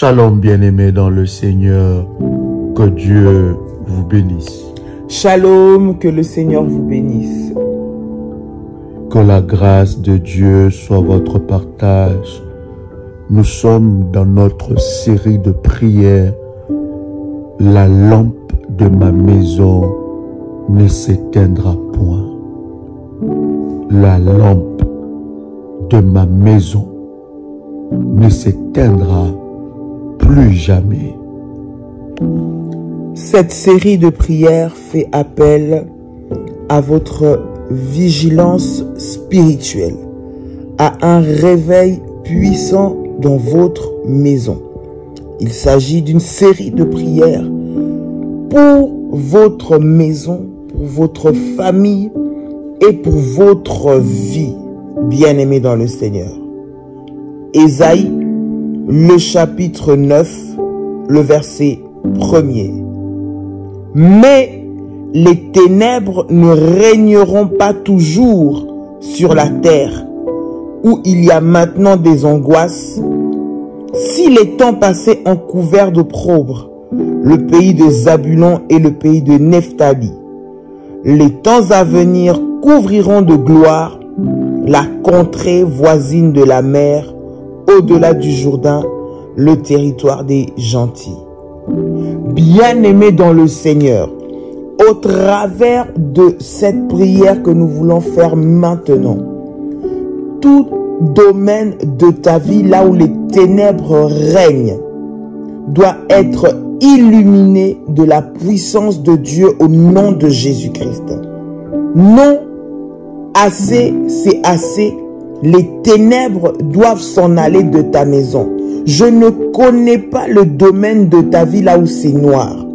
Shalom bien-aimés dans le Seigneur, que Dieu vous bénisse. Shalom, que le Seigneur vous bénisse. Que la grâce de Dieu soit votre partage. Nous sommes dans notre série de prières. La lampe de ma maison ne s'éteindra point. La lampe de ma maison ne s'éteindra plus jamais. Cette série de prières fait appel à votre vigilance spirituelle, à un réveil puissant dans votre maison. Il s'agit d'une série de prières pour votre maison, pour votre famille et pour votre vie, bien-aimés dans le Seigneur. Ésaïe, le chapitre 9, le verset 1er. Mais les ténèbres ne régneront pas toujours sur la terre, où il y a maintenant des angoisses. Si les temps passés ont couvert d'opprobre le pays de Zabulon et le pays de Nephtali, les temps à venir couvriront de gloire la contrée voisine de la mer, au-delà du Jourdain, le territoire des gentils. Bien-aimés dans le Seigneur, au travers de cette prière que nous voulons faire maintenant, tout domaine de ta vie, là où les ténèbres règnent, doit être illuminé de la puissance de Dieu au nom de Jésus-Christ. Non, assez, c'est assez. Les ténèbres doivent s'en aller de ta maison. Je ne connais pas le domaine de ta vie là où c'est noir,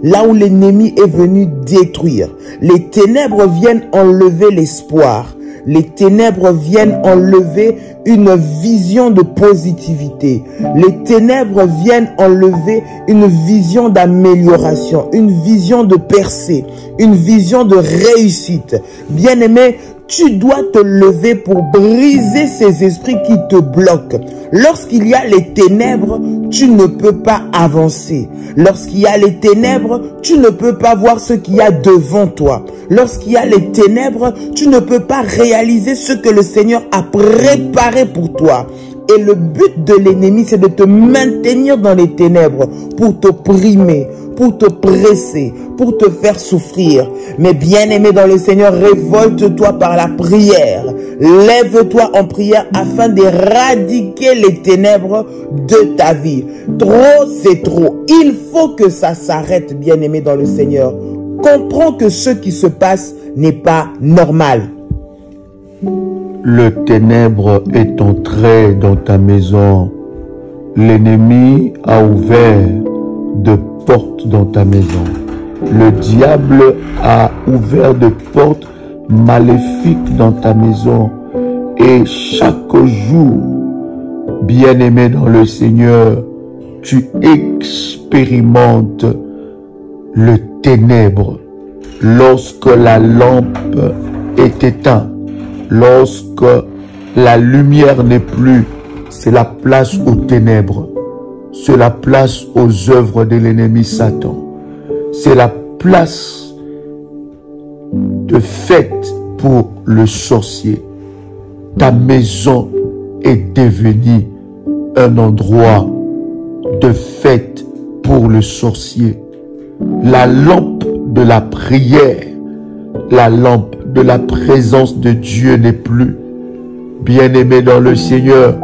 là où l'ennemi est venu détruire. Les ténèbres viennent enlever l'espoir. Les ténèbres viennent enlever une vision de positivité. Les ténèbres viennent enlever une vision d'amélioration, une vision de percée, une vision de réussite. Bien-aimé, tu dois te lever pour briser ces esprits qui te bloquent. Lorsqu'il y a les ténèbres, tu ne peux pas avancer. Lorsqu'il y a les ténèbres, tu ne peux pas voir ce qu'il y a devant toi. Lorsqu'il y a les ténèbres, tu ne peux pas réaliser ce que le Seigneur a préparé pour toi. Et le but de l'ennemi, c'est de te maintenir dans les ténèbres pour t'opprimer, pour te presser, pour te faire souffrir. Mais bien-aimé dans le Seigneur, révolte-toi par la prière. Lève-toi en prière afin d'éradiquer les ténèbres de ta vie. Trop, c'est trop. Il faut que ça s'arrête, bien-aimé dans le Seigneur. Comprends que ce qui se passe n'est pas normal. Le ténèbre est entré dans ta maison. L'ennemi a ouvert de portes dans ta maison. Le diable a ouvert de portes maléfiques dans ta maison. Et chaque jour, bien-aimé dans le Seigneur, tu expérimentes le ténèbre. Lorsque la lampe est éteinte, lorsque la lumière n'est plus, c'est la place aux ténèbres. C'est la place aux œuvres de l'ennemi Satan. C'est la place de fête pour le sorcier. Ta maison est devenue un endroit de fête pour le sorcier. La lampe de la prière, la lampe de la présence de Dieu n'est plus. Bien-aimé dans le Seigneur,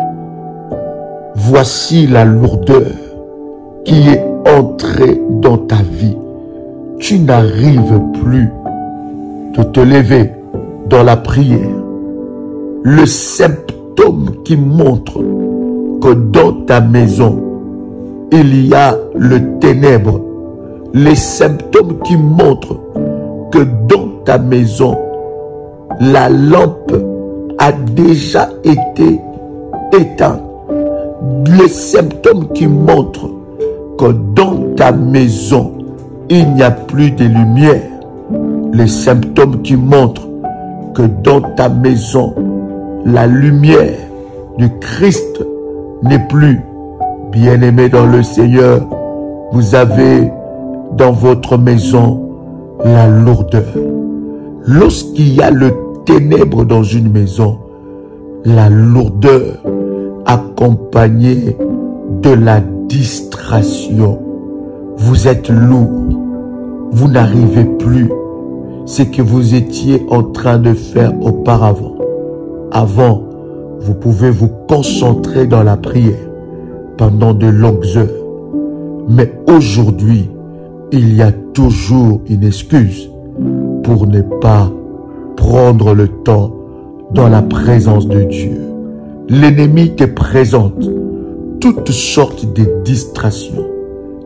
voici la lourdeur qui est entrée dans ta vie. Tu n'arrives plus de te lever dans la prière. Le symptôme qui montre que dans ta maison, il y a le ténèbre. Les symptômes qui montrent que dans ta maison, la lampe a déjà été éteinte. Les symptômes qui montrent que dans ta maison, il n'y a plus de lumière. Les symptômes qui montrent que dans ta maison, la lumière du Christ n'est plus. Bien-aimés dans le Seigneur, vous avez dans votre maison la lourdeur. Lorsqu'il y a le ténèbre dans une maison, la lourdeur accompagnée de la distraction. Vous êtes lourd, vous n'arrivez plus ce que vous étiez en train de faire auparavant. Avant, vous pouvez vous concentrer dans la prière pendant de longues heures. Mais aujourd'hui, il y a toujours une excuse pour ne pas prendre le temps dans la présence de Dieu. L'ennemi te présente toutes sortes de distractions.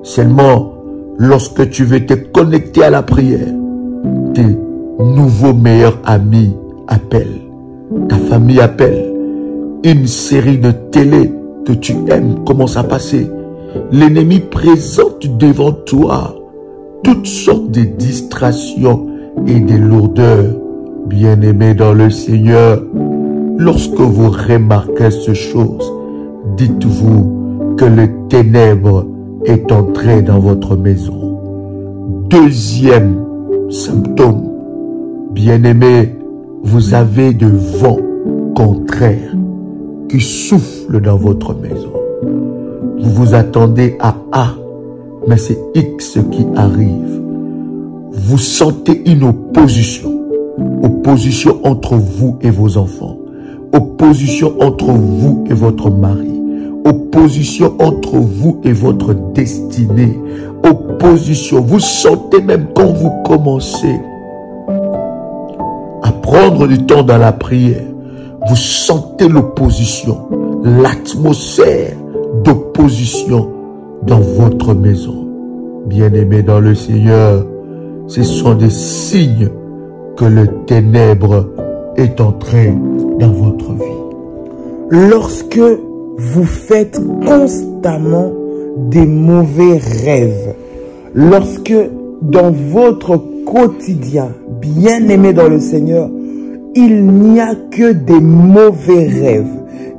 Seulement, lorsque tu veux te connecter à la prière, tes nouveaux meilleurs amis appellent, ta famille appelle, une série de télé que tu aimes commence à passer. L'ennemi présente devant toi toutes sortes de distractions et de lourdeurs. Bien-aimés dans le Seigneur, lorsque vous remarquez ces choses, dites-vous que le ténèbre est entré dans votre maison. Deuxième symptôme, bien-aimés, vous avez de vents contraires qui soufflent dans votre maison. Vous vous attendez à A, mais c'est X qui arrive. Vous sentez une opposition. Opposition entre vous et vos enfants. Opposition entre vous et votre mari. Opposition entre vous et votre destinée. Opposition. Vous sentez même quand vous commencez à prendre du temps dans la prière, vous sentez l'opposition, l'atmosphère d'opposition dans votre maison. Bien-aimés dans le Seigneur, ce sont des signes que le ténèbre est entré dans votre vie. Lorsque vous faites constamment des mauvais rêves, lorsque dans votre quotidien, bien-aimé dans le Seigneur, il n'y a que des mauvais rêves,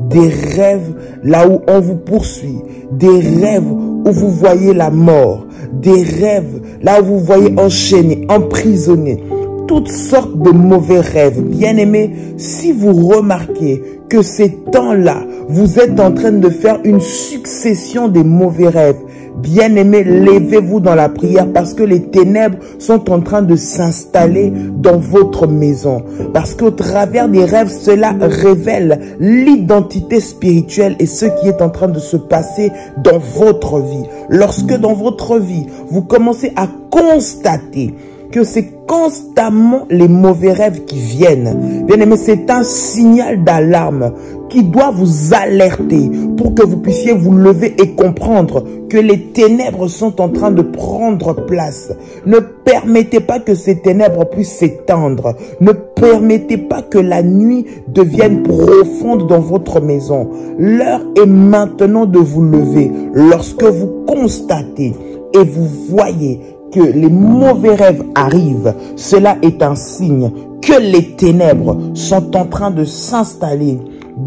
des rêves là où on vous poursuit, des rêves où vous voyez la mort, des rêves là où vous voyez enchaîné, emprisonné, toutes sortes de mauvais rêves. Bien-aimés, si vous remarquez que ces temps-là, vous êtes en train de faire une succession de mauvais rêves, bien-aimés, levez-vous dans la prière parce que les ténèbres sont en train de s'installer dans votre maison. Parce qu'au travers des rêves, cela révèle l'identité spirituelle et ce qui est en train de se passer dans votre vie. Lorsque dans votre vie, vous commencez à constater que c'est constamment les mauvais rêves qui viennent. Bien aimé, c'est un signal d'alarme qui doit vous alerter pour que vous puissiez vous lever et comprendre que les ténèbres sont en train de prendre place. Ne permettez pas que ces ténèbres puissent s'étendre. Ne permettez pas que la nuit devienne profonde dans votre maison. L'heure est maintenant de vous lever. Lorsque vous constatez et vous voyez que les mauvais rêves arrivent, cela est un signe que les ténèbres sont en train de s'installer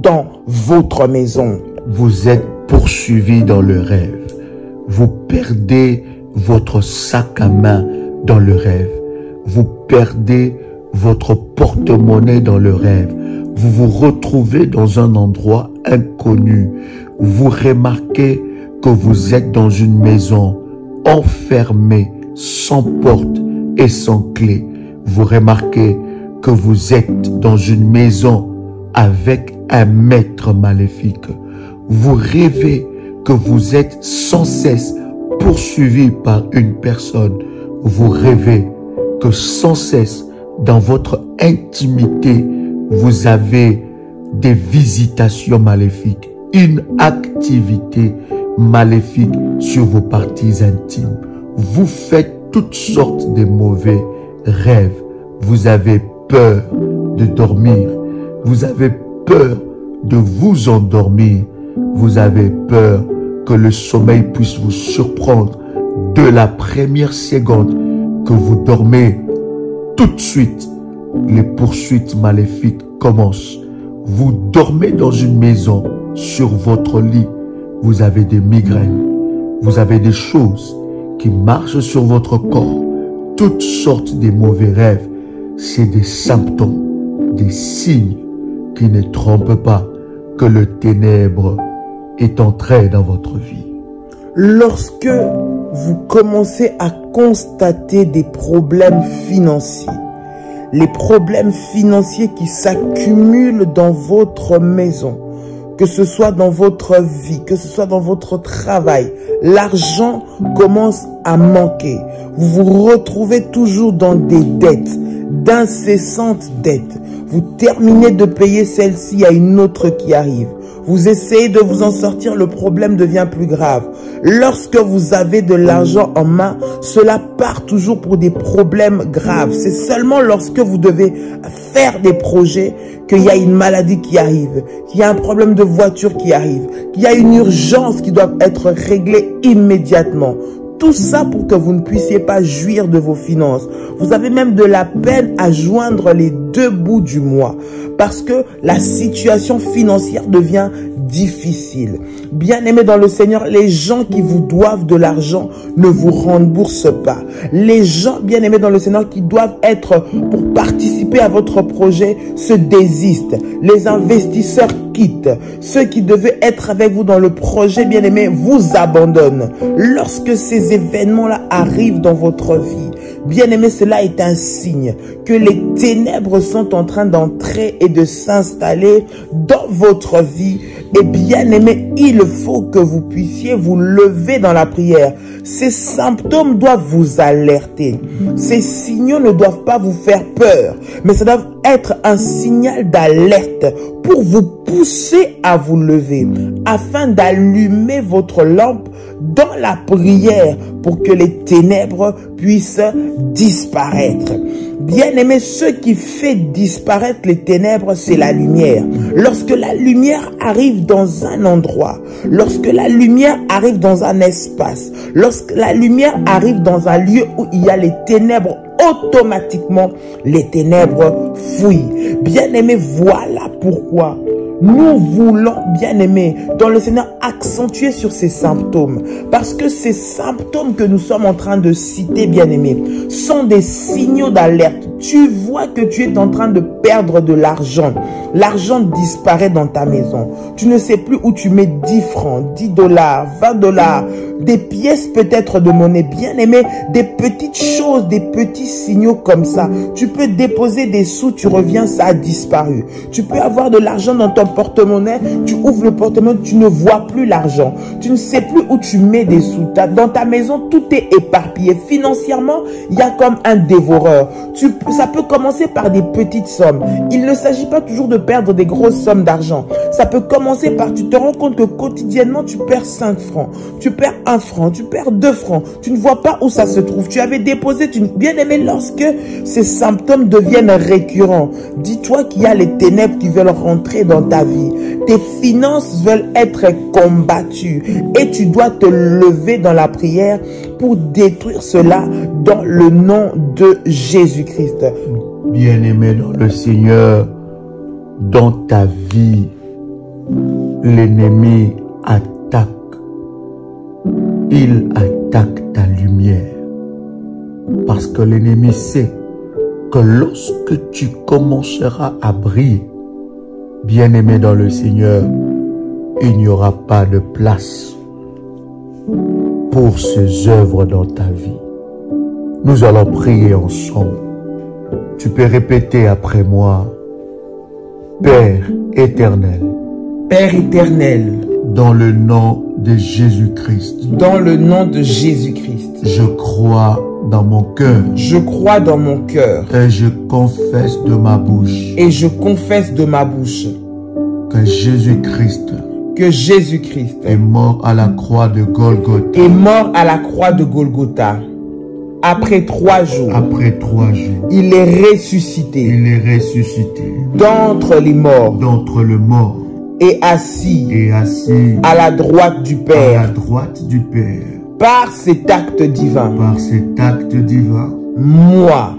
dans votre maison. Vous êtes poursuivi dans le rêve. Vous perdez votre sac à main dans le rêve. Vous perdez votre porte-monnaie dans le rêve. Vous vous retrouvez dans un endroit inconnu. Vous remarquez que vous êtes dans une maison enfermée, sans porte et sans clé. Vous remarquez que vous êtes dans une maison avec un maître maléfique. Vous rêvez que vous êtes sans cesse poursuivi par une personne. Vous rêvez que sans cesse dans votre intimité, vous avez des visitations maléfiques, une activité maléfique sur vos parties intimes. Vous faites toutes sortes de mauvais rêves. Vous avez peur de dormir. Vous avez peur de vous endormir. Vous avez peur que le sommeil puisse vous surprendre. De la première seconde que vous dormez, tout de suite, les poursuites maléfiques commencent. Vous dormez dans une maison, sur votre lit. vous avez des migraines, vous avez des choses qui marchent sur votre corps, toutes sortes de mauvais rêves, c'est des symptômes, des signes qui ne trompent pas que le ténèbre est entré dans votre vie. Lorsque vous commencez à constater des problèmes financiers, les problèmes financiers qui s'accumulent dans votre maison, que ce soit dans votre vie, que ce soit dans votre travail, l'argent commence à manquer. Vous vous retrouvez toujours dans des dettes, d'incessantes dettes. Vous terminez de payer celle-ci, il y a une autre qui arrive. Vous essayez de vous en sortir, le problème devient plus grave. Lorsque vous avez de l'argent en main, cela part toujours pour des problèmes graves. C'est seulement lorsque vous devez faire des projets qu'il y a une maladie qui arrive, qu'il y a un problème de voiture qui arrive, qu'il y a une urgence qui doit être réglée immédiatement. Tout ça pour que vous ne puissiez pas jouir de vos finances. Vous avez même de la peine à joindre les deux bouts du mois parce que la situation financière devient difficile. Bien-aimés dans le Seigneur, les gens qui vous doivent de l'argent ne vous remboursent pas. Les gens, bien-aimés dans le Seigneur, qui doivent être pour participer à votre projet se désistent. Les investisseurs quittent. Ceux qui devaient être avec vous dans le projet, bien-aimés, vous abandonnent. Lorsque ces événements-là arrivent dans votre vie, bien-aimés, cela est un signe que les ténèbres sont en train d'entrer et de s'installer dans votre vie. Et bien-aimés, il faut que vous puissiez vous lever dans la prière. Ces symptômes doivent vous alerter. Ces signaux ne doivent pas vous faire peur, mais ça doit être un signal d'alerte pour vous pousser à vous lever, afin d'allumer votre lampe dans la prière pour que les ténèbres puissent disparaître. Bien-aimés, ce qui fait disparaître les ténèbres, c'est la lumière. Lorsque la lumière arrive dans un endroit, lorsque la lumière arrive dans un espace, lorsque la lumière arrive dans un lieu où il y a les ténèbres, automatiquement, les ténèbres fuient. Bien-aimés, voilà pourquoi nous voulons, bien-aimés, dans le Seigneur, accentuer sur ces symptômes. Parce que ces symptômes que nous sommes en train de citer, bien-aimés, sont des signaux d'alerte. Tu vois que tu es en train de perdre de l'argent. L'argent disparaît dans ta maison. Tu ne sais plus où tu mets 10 francs, 10 dollars, 20 dollars, des pièces peut-être de monnaie. Bien-aimés, des petites choses, des petits signaux comme ça. Tu peux déposer des sous, tu reviens, ça a disparu. Tu peux avoir de l'argent dans ton porte-monnaie, tu ouvres le porte-monnaie, tu ne vois plus l'argent. Tu ne sais plus où tu mets des sous. Dans ta maison, tout est éparpillé. Financièrement, il y a comme un dévoreur. Ça peut commencer par des petites sommes. Il ne s'agit pas toujours de perdre des grosses sommes d'argent. Ça peut commencer par, tu te rends compte que quotidiennement, tu perds 5 francs. Tu perds 1 franc, tu perds 2 francs. Tu ne vois pas où ça se trouve. Tu avais déposé, bien aimé, lorsque ces symptômes deviennent récurrents, dis-toi qu'il y a les ténèbres qui veulent rentrer dans ta vie. Tes finances veulent être combattues et tu dois te lever dans la prière pour détruire cela dans le nom de Jésus-Christ. Bien-aimé dans le Seigneur, dans ta vie, l'ennemi attaque. Il attaque ta lumière. Parce que l'ennemi sait que lorsque tu commenceras à briller, bien-aimé dans le Seigneur, il n'y aura pas de place pour ces œuvres dans ta vie. Nous allons prier ensemble. Tu peux répéter après moi. Père éternel. Père éternel. Dans le nom de Jésus-Christ. Dans le nom de Jésus-Christ. Je crois dans mon cœur. Je crois dans mon cœur. Et je confesse de ma bouche. Et je confesse de ma bouche. Que Jésus-Christ. Que Jésus-Christ. Est mort à la croix de Golgotha. Est mort à la croix de Golgotha. Après 3 jours. Après 3 jours. Il est ressuscité. Il est ressuscité. D'entre les morts. D'entre les morts. Et assis. Et assis. À la droite du Père. À la droite du Père. Par cet acte divin. Par cet acte divin. Moi.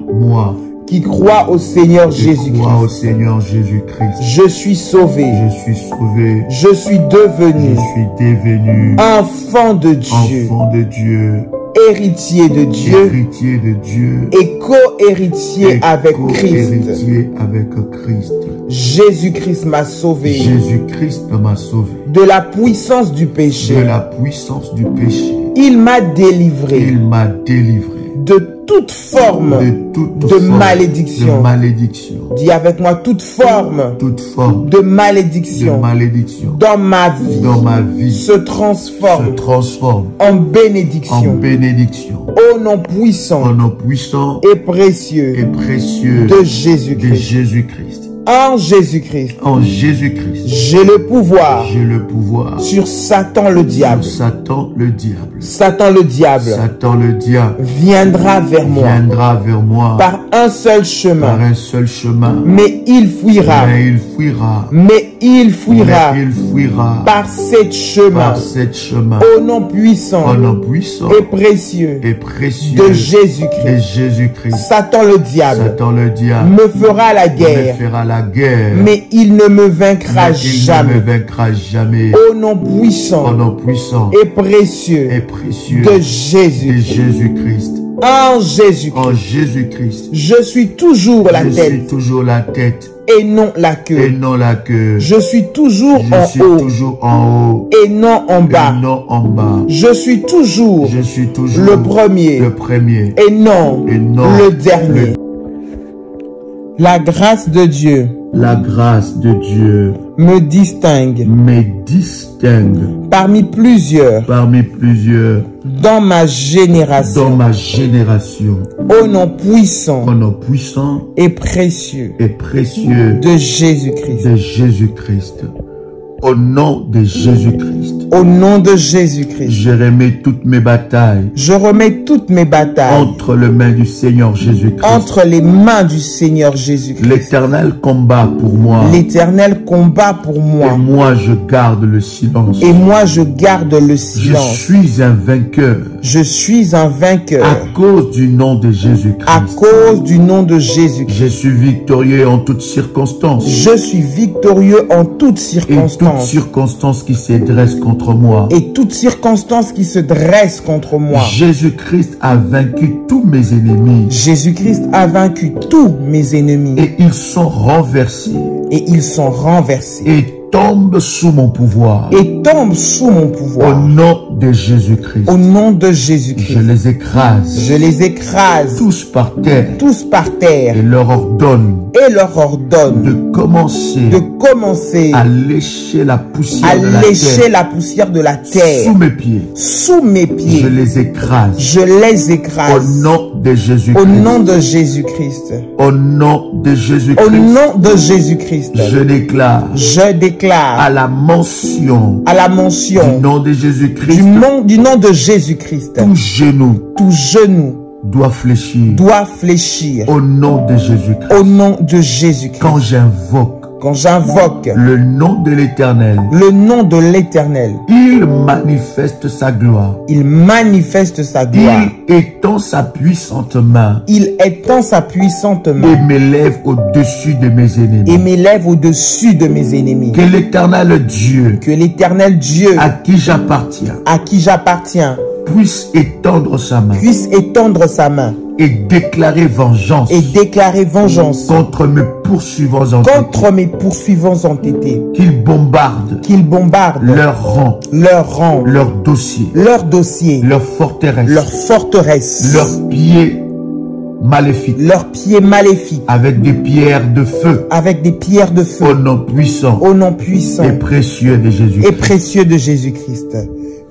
qui croient au Seigneur Crois au Jésus-Christ. Seigneur Jésus-Christ. Je suis sauvé. Je suis sauvé. Je suis devenu Je suis devenu enfant de Dieu, enfant de Dieu, héritier de Dieu héritier de Dieu et co-héritier avec Christ. co-héritier avec Christ. Jésus-Christ m'a sauvé Jésus-Christ m'a sauvé de la puissance du péché. de la puissance du péché. Il m'a délivré Il m'a délivré de toute forme de toute de forme malédiction. de malédiction. Dis avec moi, toute forme Toute forme de de malédiction malédiction dans ma vie dans ma vie se se transforme transforme en en bénédiction. bénédiction. Au nom puissant Au nom puissant et précieux et précieux de de Jésus-Christ. Jésus-Christ. En Jésus-Christ, En Jésus-Christ, j'ai le pouvoir j'ai le pouvoir sur Satan le diable. sur Satan le diable. Satan le diable Satan le diable viendra vers moi viendra vers moi par un seul par chemin, un seul chemin, mais il fuira, mais il fuira, mais il fuira mais il fuira par sept chemins. par sept chemins. Au nom puissant Au nom puissant et précieux et précieux de de Jésus-Christ. Jésus-Christ. Satan le diable Satan le diable me fera la me guerre, fera la guerre, mais il ne me vaincra mais il ne jamais. me vaincra jamais. Au nom Au puissant nom puissant et précieux et précieux de de Jésus. Jésus-Christ. En Jésus-Christ, En Jésus-Christ, je suis toujours la je suis tête toujours la tête et non la et queue. non la queue. Je suis toujours Je suis en haut toujours en haut et non en et bas. non en bas. Je suis toujours Je suis toujours le premier le premier et non et non le dernier. La grâce de Dieu La grâce de Dieu me distingue me distingue parmi plusieurs parmi plusieurs dans ma dans génération. ma génération. Au nom puissant Au nom puissant et précieux et précieux de Jésus-Christ. de Jésus-Christ. Au nom de Jésus-Christ, Au nom de Jésus-Christ, je remets toutes mes batailles je remets toutes mes batailles entre les mains du Seigneur Jésus-Christ. entre les mains du Seigneur Jésus-Christ. L'éternel combat pour moi L'Éternel combat pour et moi moi je garde le silence. et moi je garde le Je silence. suis un vainqueur Je suis un à vainqueur cause du nom de à Jésus-Christ. cause du nom de Jésus-Christ. Je suis victorieux en toutes circonstances. Je suis victorieux en toutes Et toute circonstances circonstance qui se dresse contre moi. et toutes circonstances qui se dressent contre moi. Jésus-Christ a vaincu tous mes ennemis Jésus-Christ a vaincu tous mes ennemis et ils sont renversés et ils sont renversés et tombent sous mon pouvoir. et tombent sous mon Au pouvoir. nom de Jésus-Christ, Au nom de je Jésus-Christ, les écrase je les écrase tous par terre tous par et terre leur ordonne et leur ordonne de commencer de commencer à lécher la poussière à de la lécher terre la poussière de la terre sous mes pieds. sous mes Je pieds. les écrase Je les au écrase nom de au Jésus-Christ. nom de Jésus-Christ. Au nom de Au Jésus-Christ, nom de Jésus-Christ, je déclare je déclare à la mention à la du mention nom de du Jésus-Christ, nom de Jésus-Christ, tout genou tout genou doit fléchir doit fléchir au nom de Jésus-Christ. au nom de Jésus-Christ. Quand j'invoque Quand j'invoque le nom de l'Éternel, le nom de l'Éternel, il manifeste sa gloire. il manifeste sa gloire. Il étend sa puissante main Il étend sa puissante et main m'élève au-dessus de mes et ennemis. m'élève au-dessus de mes ennemis. Que l'Éternel Dieu, Que l'Éternel Dieu à qui j'appartiens, à qui j'appartiens puisse étendre sa main puisse étendre sa main et déclarer vengeance et déclarer vengeance contre mes poursuivants entêtés, contre mes poursuivants entêtés, qu'ils bombardent qu'ils bombardent leurs rangs, leurs rangs, leurs dossiers, leurs dossiers, leurs forteresses, leurs forteresses, leurs pieds maléfiques leurs pieds maléfiques, avec des pierres de feu avec des pierres de au feu, nom puissant au nom puissant et précieux de Jésus. et précieux de Jésus-Christ.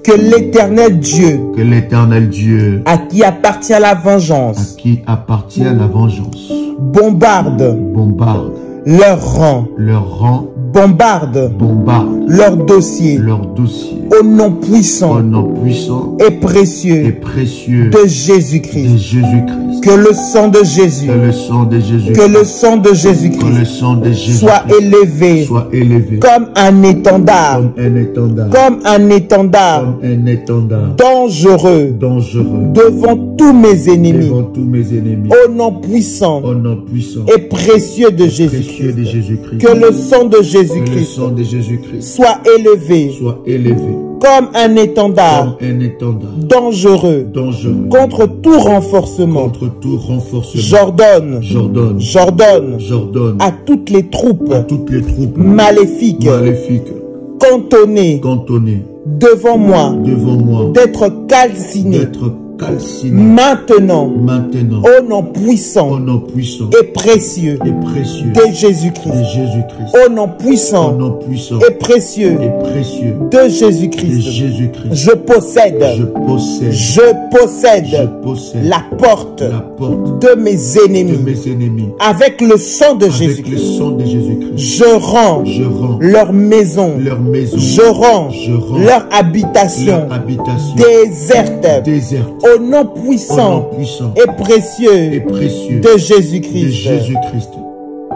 Que l'Éternel Dieu, Que l'Éternel Dieu, à qui appartient la à vengeance, qui appartient la vengeance, bombarde bombarde leurs rangs, leurs rangs, bombarde bombarde leurs dossiers, leurs dossiers au nom au puissant nom puissant et et précieux précieux de de Jésus-Christ. Jésus-Christ. Que le sang de Jésus, que le sang de Jésus, que le sang de que le Jésus-Christ sang de Jésus soit élevé soit élevé comme un étendard, comme un étendard, comme un étendard comme un étendard dangereux dangereux devant tous mes ennemis. devant tous mes ennemis. Au nom puissant Au nom puissant et précieux de précieux de Jésus-Christ, Jésus-Christ, que le sang de que le Jésus-Christ sang de Jésus-Christ soit élevé soit élevé comme un étendard comme un étendard dangereux dangereux contre tout renforcement. contre tout renforcement. J'ordonne, J'ordonne, j'ordonne j'ordonne à toutes les troupes à toutes les troupes maléfiques maléfiques cantonnées cantonnées devant moi devant moi d'être calcinées d'être calcinées maintenant maintenant au nom au puissant nom puissant et précieux et précieux de de Jésus-Christ. Jésus-Christ. Au nom Au puissant nom puissant et précieux et précieux de de Jésus-Christ. Jésus-Christ. Je possède, Je possède, je je possède possède la porte la porte de mes de ennemis mes ennemis. avec le sang de Avec le Jésus-Christ. sang de Jésus-Christ, Je rends je rends leur maison, leur maison, je rends je rends leur habitation leur habitation déserte déserte. au nom Au nom puissant puissant et et précieux précieux de de Jésus-Christ. Jésus-Christ.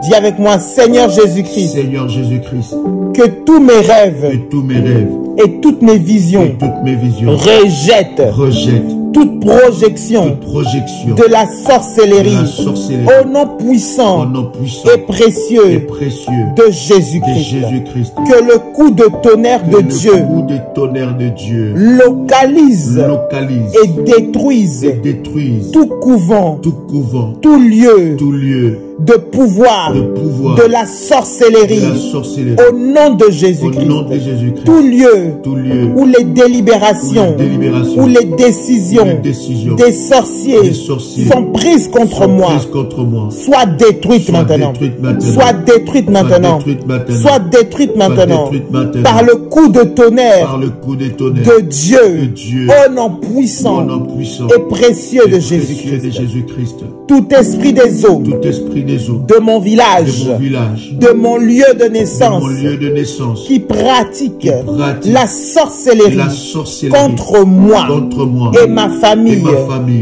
Dis avec moi, Seigneur Jésus-Christ, Seigneur Jésus-Christ, que tous mes que rêves tous mes rêves et toutes mes et visions toutes mes visions rejettent rejettent toute projection toute projection de la de sorcellerie la sorcellerie au nom au puissant nom puissant et et précieux précieux de de Jésus-Christ. Jésus-Christ. Que le coup de tonnerre Que de le Dieu coup de tonnerre de Dieu localise localise et détruise et détruise tout couvent, tout couvent, tout lieu tout lieu de pouvoir de pouvoir de la de la sorcellerie sorcellerie au nom de au nom Jésus-Christ. de Jésus-Christ. Tout lieu Tout lieu où les délibérations, où les délibérations, où les décisions les décisions des sorciers des sorciers sont prises contre sont moi, prises contre moi, soient détruites soient maintenant, détruites maintenant, soient détruites maintenant, détruites maintenant, soient détruites maintenant, détruites maintenant, par le coup de tonnerre par le coup de tonnerre de Dieu, de Dieu, au nom puissant au nom puissant et précieux et de précieux de Jésus-Christ. Jésus-Christ. Tout esprit des eaux Tout esprit des eaux de mon village, de mon village, de mon lieu de de naissance, mon lieu de naissance, qui pratique pratique la sorcellerie la sorcellerie contre moi contre moi et ma famille,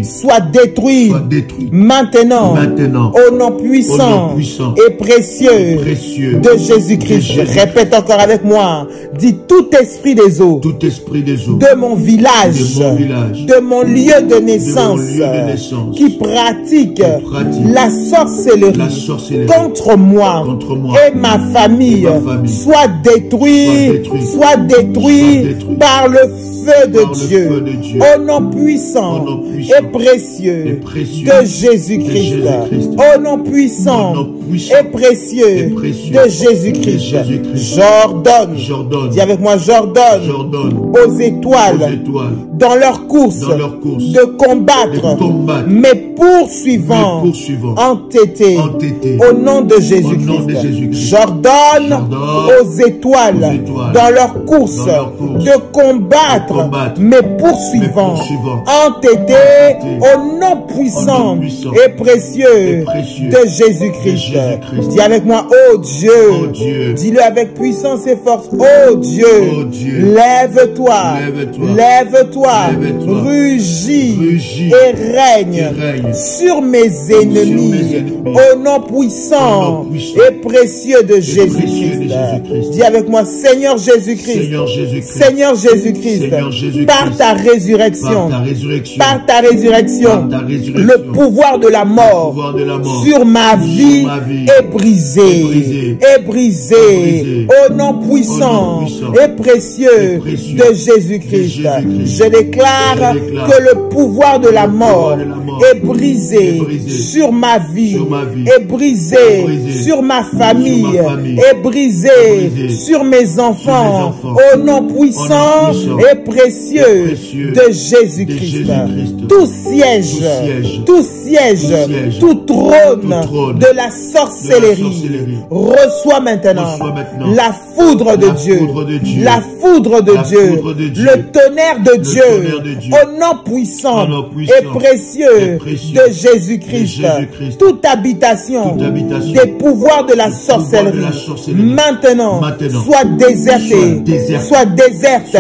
soit détruit soit détruit maintenant maintenant au nom puissant, au nom puissant et précieux, précieux de Jésus-Christ. de Jésus-Christ. Répète encore avec moi. Dis tout esprit des eaux tout esprit des eaux de mon village, de mon village, de mon lieu de naissance, lieu de naissance, qui pratique pratique la sorcellerie la sorcellerie contre moi contre moi et ma famille, et ma famille, soit détruit, soit détruit par le feu de par le Dieu, feu de Dieu, au nom puissant, au nom puissant et précieux, et précieux de Jésus-Christ, de Jésus-Christ, au nom puissant, au nom puissant et précieux, précieux de Jésus-Christ. de Jésus-Christ. J'ordonne, J'ordonne, dis avec moi, j'ordonne j'ordonne aux étoiles, aux étoiles dans leur course, dans leur course de combattre, de combattre mes poursuivants, mes poursuivants entêtés, entêtés au nom de Jésus-Christ. au nom de Jésus-Christ. J'ordonne J'ordonne aux étoiles, dans leur course, dans leur course, de combattre, de combattre mes poursuivants, mes poursuivants, entêtés, au nom puissant, et précieux, précieux de Jésus-Christ. de Jésus-Christ. Dis avec moi, oh Dieu, Oh Dieu, dis-le avec puissance et force, oh Dieu, oh Dieu, lève-toi, lève-toi, lève-toi, lève-toi, rugis rugis et règne et règne sur mes ennemis, mes ennemis, au nom puissant, au nom puissant et précieux de précieux Jésus-Christ. de Jésus-Christ. Dis avec moi, Seigneur Jésus-Christ, Seigneur Jésus-Christ, Seigneur Jésus-Christ, Seigneur Jésus-Christ, par ta résurrection, par ta résurrection, par ta résurrection, par ta résurrection, le pouvoir de la mort, pouvoir de la mort sur ma vie, ma vie est brisé, est brisé, brisé, au nom puissant, au nom puissant et précieux, précieux de Jésus-Christ. de Jésus-Christ. Je déclare que le pouvoir de la mort de la mort est brisé, sur ma vie, sur ma vie, est brisé, sur ma famille, est brisé, sur mes enfants, au nom puissant et précieux de Jésus-Christ. Tout siège, tout trône de la sorcellerie reçoit maintenant la foudre de Dieu, la foudre de Dieu, le tonnerre de Dieu, au nom puissant et précieux de Jésus-Christ. Toute habitation des pouvoirs de la sorcellerie maintenant, sois désertée, sois déserte,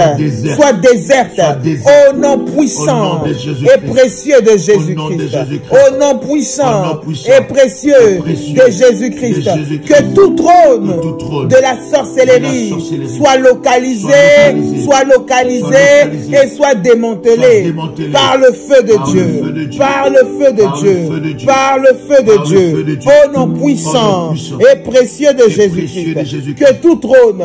sois déserte, au nom puissant et précieux de Jésus-Christ, au nom puissant et précieux de Jésus-Christ, que tout trône de la sorcellerie soit localisé et soit démantelé par le feu de Dieu, par le feu de Dieu, par le feu de Dieu, au nom puissant et précieux de Jésus-Christ, que tout trône,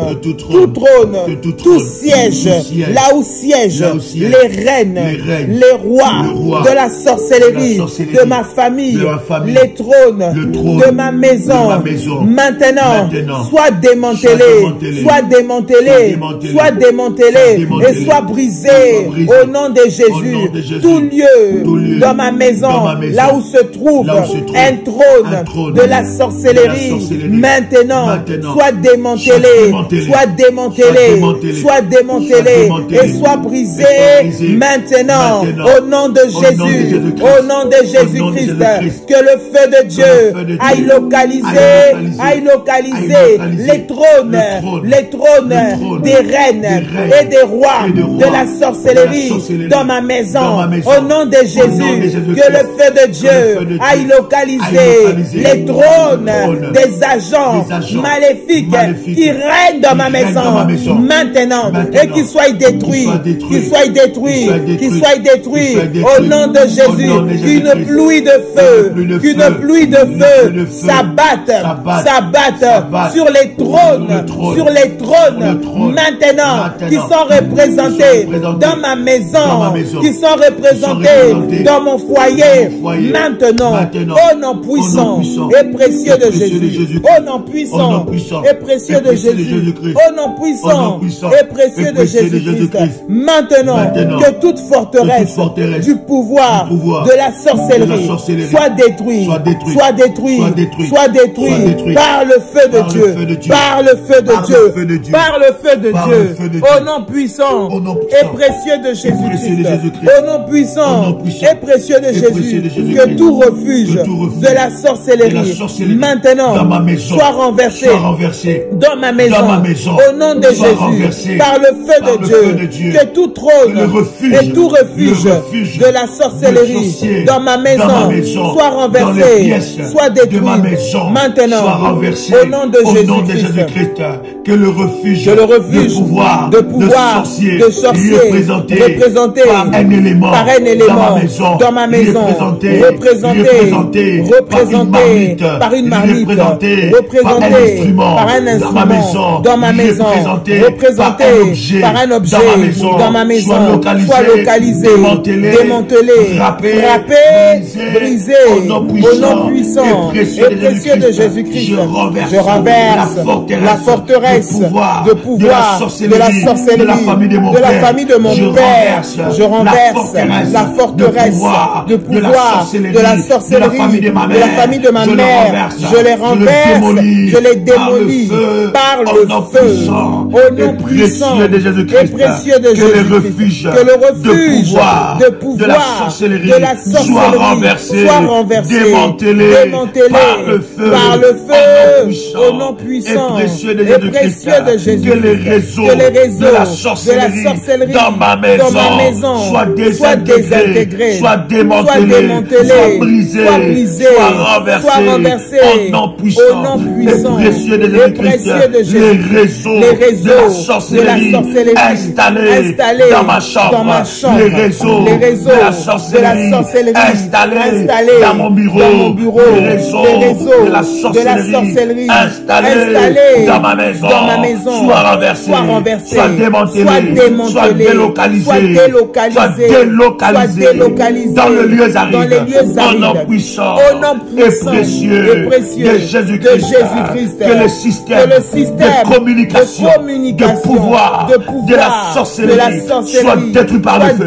tout siège, là où siègent les reines, les rois de la sorcellerie, de ma famille, les trônes de ma maison, maintenant, soit démantelé, soit démantelé, soit démantelé et soit brisé au nom de Jésus. Tout lieu dans ma maison, là où se trouve un trône de la sorcellerie, maintenant, soit démantelé, soit démantelé, soit démantelé et soit brisé maintenant au nom de Jésus, au nom de Jésus-Christ. Que le feu de Dieu aille localiser les trônes des reines et des rois de la sorcellerie dans ma maison. Au nom de Jésus, que le feu de Dieu aille localiser les trônes des agents maléfiques qui règnent dans ma maison maintenant et qu'ils soient détruits, au nom de Jésus. Qu'une pluie de feu s'abatte sur les trônes maintenant qui sont représentés dans ma maison, qui sont représentés dans mon foyer maintenant, au nom puissant et précieux de Jésus, au nom puissant et précieux de Jésus, au nom puissant et précieux de Jésus-Christ. Maintenant, que toute forteresse du pouvoir de la sorcellerie soit détruite par le feu de Dieu, par le feu de Dieu, par le feu de Dieu, au nom puissant et précieux de Jésus-Christ, au nom puissant et précieux de Jésus, que tout refuge de la sorcellerie maintenant soit renversé dans ma maison, au nom de Jésus, par le feu de Dieu, que tout trône et tout refuge de la sorcellerie dans ma maison soit renversé, soit détruit maintenant, au nom de Jésus-Christ. Que le refuge de pouvoir de sorciers représenté par un élément dans ma maison, représenté par une marmite, représenté par un instrument dans ma maison, représenté par un objet dans ma maison, soit localisé, démantelé, frappé, brisé, au nom puissant et précieux de Jésus-Christ. Je renverse la forteresse de pouvoir de la sorcellerie, de la famille de mon père. Je renverse la forteresse de pouvoir de la sorcellerie, de la famille de ma mère. Je les renverse, je les démolis par le feu, au nom puissant et précieux de Jésus-Christ. Que le refuge de pouvoir de la sorcellerie soit renversé, démantelé par le feu, au nom puissant et précieux de Jésus. Que les réseaux de la sorcellerie dans ma maison soient désintégrés, soient démantelés, soient brisés, soient renversés, au nom puissant et précieux de Jésus. Les réseaux de la sorcellerie installés dans ma chambre, les réseaux de la sorcellerie installés dans mon bureau, les réseaux de la sorcellerie installés dans ma maison, soit renversés, soit démantelés, soit délocalisés dans le lieu aride, au nom puissant et précieux de Jésus-Christ. Que le système de communication communication, de pouvoir, de la sorcellerie, soit détruit par le feu.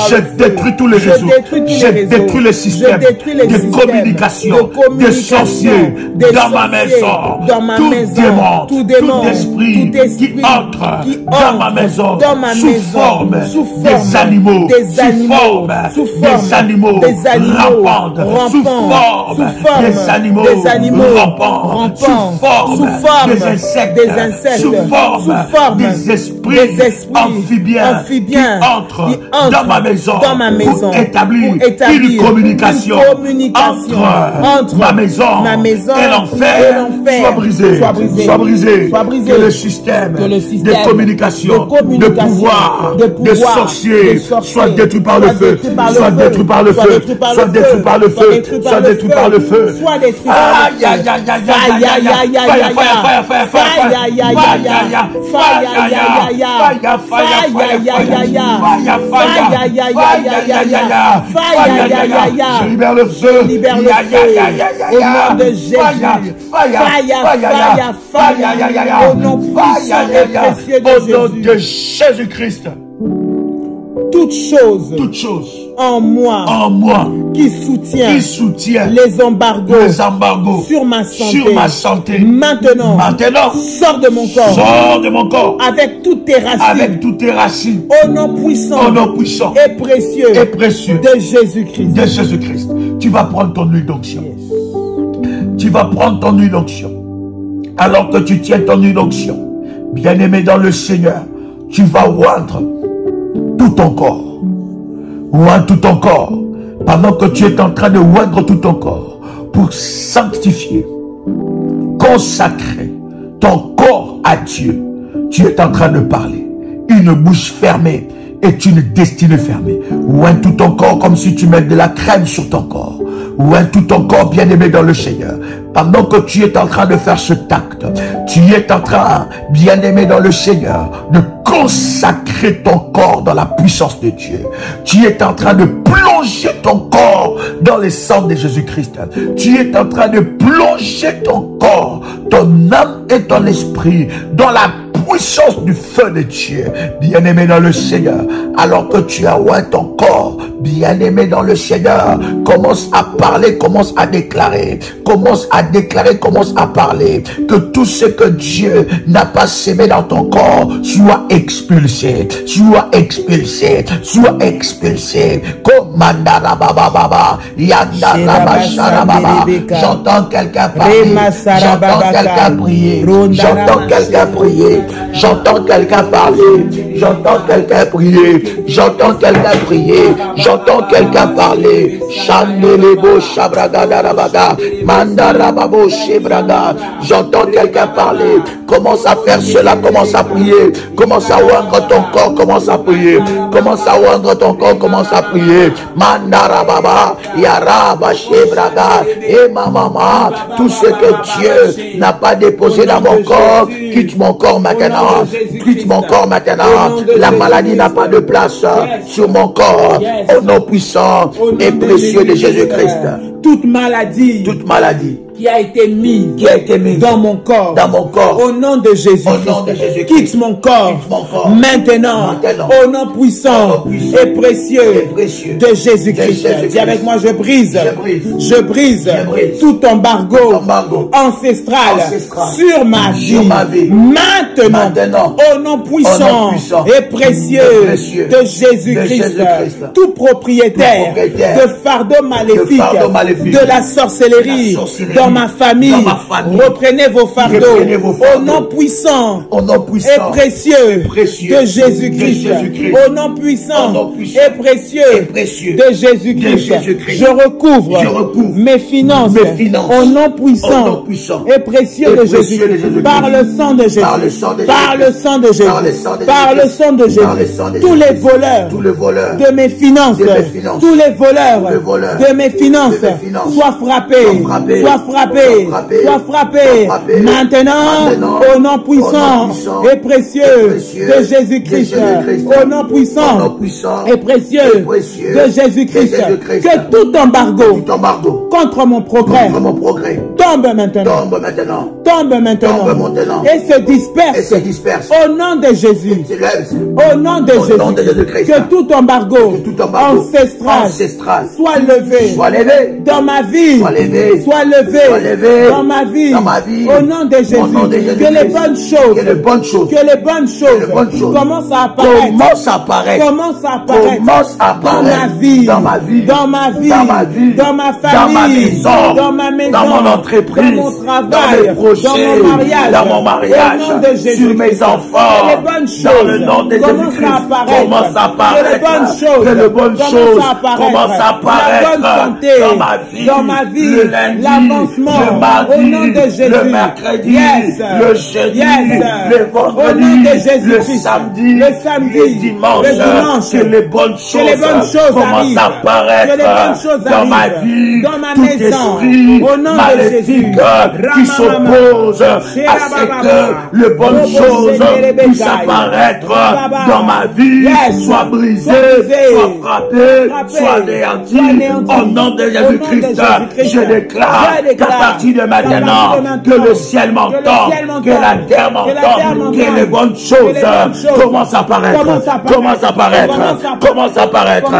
Je détruis tous les réseaux, je détruis les systèmes de communication, des sorciers dans ma maison, tout démon, tout esprit qui entre dans ma maison sous forme des animaux, sous forme des animaux rampants, sous forme des animaux rampants, sous forme des insectes, sous forme des esprits amphibiens qui entrent dans ma maison pour établir une communication entre ma maison et l'enfer soit brisé, que le système de communication, de pouvoir, de sorciers soit détruit par le feu, soit détruit par le feu, soit détruit par le feu, soit détruit par le feu. Aïe, aïe, aïe, aïe, aïe, je libère le feu, au nom de Jésus, au nom puissant et précieux de Jésus-Christ. Toute chose en moi qui soutient les embargos sur ma santé, maintenant sors de mon corps avec toutes tes racines, au nom puissant et précieux de Jésus-Christ. Tu vas prendre ton huile d'onction. Tu vas prendre ton huile d'onction. Alors que tu tiens ton huile d'onction, bien-aimé dans le Seigneur, tu vas oindre tout ton corps. Oindre tout ton corps. Pendant que tu es en train de oindre tout ton corps pour sanctifier, consacrer ton corps à Dieu, tu es en train de parler. Une bouche fermée est une destinée fermée. Oindre tout ton corps comme si tu mets de la crème sur ton corps. Oindre tout ton corps, bien-aimé dans le Seigneur. Pendant que tu es en train de faire ce acte, tu es en train, bien-aimé dans le Seigneur, de consacrer ton corps dans la puissance de Dieu. Tu es en train de plonger ton corps dans le sang de Jésus-Christ. Tu es en train de plonger ton corps, ton âme et ton esprit dans la puissance du feu de Dieu, bien-aimé dans le Seigneur. Alors que tu as oint ton corps, bien-aimé dans le Seigneur, commence à parler, commence à déclarer, commence à parler, que tout ce que Dieu n'a pas sémé dans ton corps soit expulsé, soit expulsé, soit expulsé. J'entends quelqu'un parler, j'entends quelqu'un prier, j'entends quelqu'un prier, j'entends quelqu'un parler, j'entends quelqu'un prier, j'entends quelqu'un prier, j'entends quelqu'un parler. Chandelebo shabraga darabaga, mandarababo shebraga. J'entends quelqu'un parler. Commence à faire cela, commence à prier, commence à oindre ton corps, commence à prier, commence à oindre ton corps, commence à prier. Mandarababa, yaraba shebraga, et ma maman, tout ce que Dieu n'a pas déposé dans mon corps, quitte mon corps maintenant, quitte mon corps maintenant. La maladie n'a pas de place sur mon corps, au nom puissant et précieux de Jésus-Christ. Toute maladie qui a été mise dans mon corps, au nom de Jésus-Christ, quitte mon corps, maintenant, au nom puissant et précieux de Jésus-Christ. Dis avec moi, je brise tout embargo ancestral sur ma vie, maintenant, au nom puissant et précieux de Jésus-Christ. Tout propriétaire de fardeau maléfique, de la sorcellerie, dans ma famille, reprenez vos fardeaux au nom puissant et précieux de Jésus-Christ. Au nom puissant et précieux de Jésus-Christ. Je recouvre mes finances au nom puissant et précieux de Jésus. Par le sang de Jésus. Par le sang de Jésus. Par le sang de Jésus. Tous les voleurs de mes finances, tous les voleurs de mes finances soient frappés frappé, sois frappé. Maintenant, au nom puissant et précieux de Jésus-Christ, au nom puissant et précieux de Jésus-Christ, que tout embargo contre mon progrès tombe maintenant. Tombe maintenant et se disperse au nom de Jésus. Au nom de Jésus. Que tout embargo ancestral soit levé dans ma vie. Soit levé dans ma vie. Au nom de Jésus. Que les bonnes choses commencent à apparaître. Dans ma vie. Dans ma famille. Dans ma maison. Dans mon entreprise. Dans mon travail. Dans mon mariage, sur mes enfants, dans le nom de Jésus-Christ, commence à apparaître, que les bonnes choses commencent à apparaître dans ma vie, le lundi, le mardi, le mercredi, le jeudi, le vendredi, le samedi, le dimanche, que les bonnes choses commencent à apparaître dans ma vie, dans ma tout maison, esprit au nom de Jésus, qui s'oppose à ce que les bonnes choses puissent apparaître dans ma vie, soit brisées, soit frappées, soit anéanties. Au nom de Jésus-Christ, je déclare qu'à partir de maintenant, que le ciel m'entend, que la terre m'entend, que les bonnes choses commencent à apparaître, commencent à apparaître.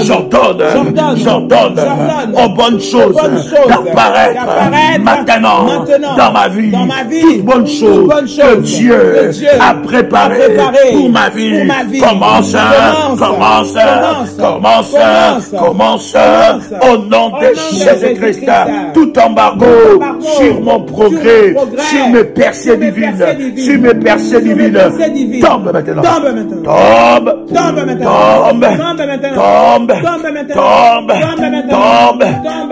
J'ordonne aux bonnes choses d'apparaître maintenant dans ma vie. Toute bonne chose que Dieu a préparée pour ma vie commence au nom de Jésus-Christ. Tout embargo sur mon progrès, sur mes percées divines, tombe maintenant.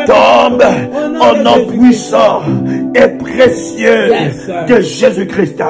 Tombe au nom puissant et précieux de Jésus-Christ.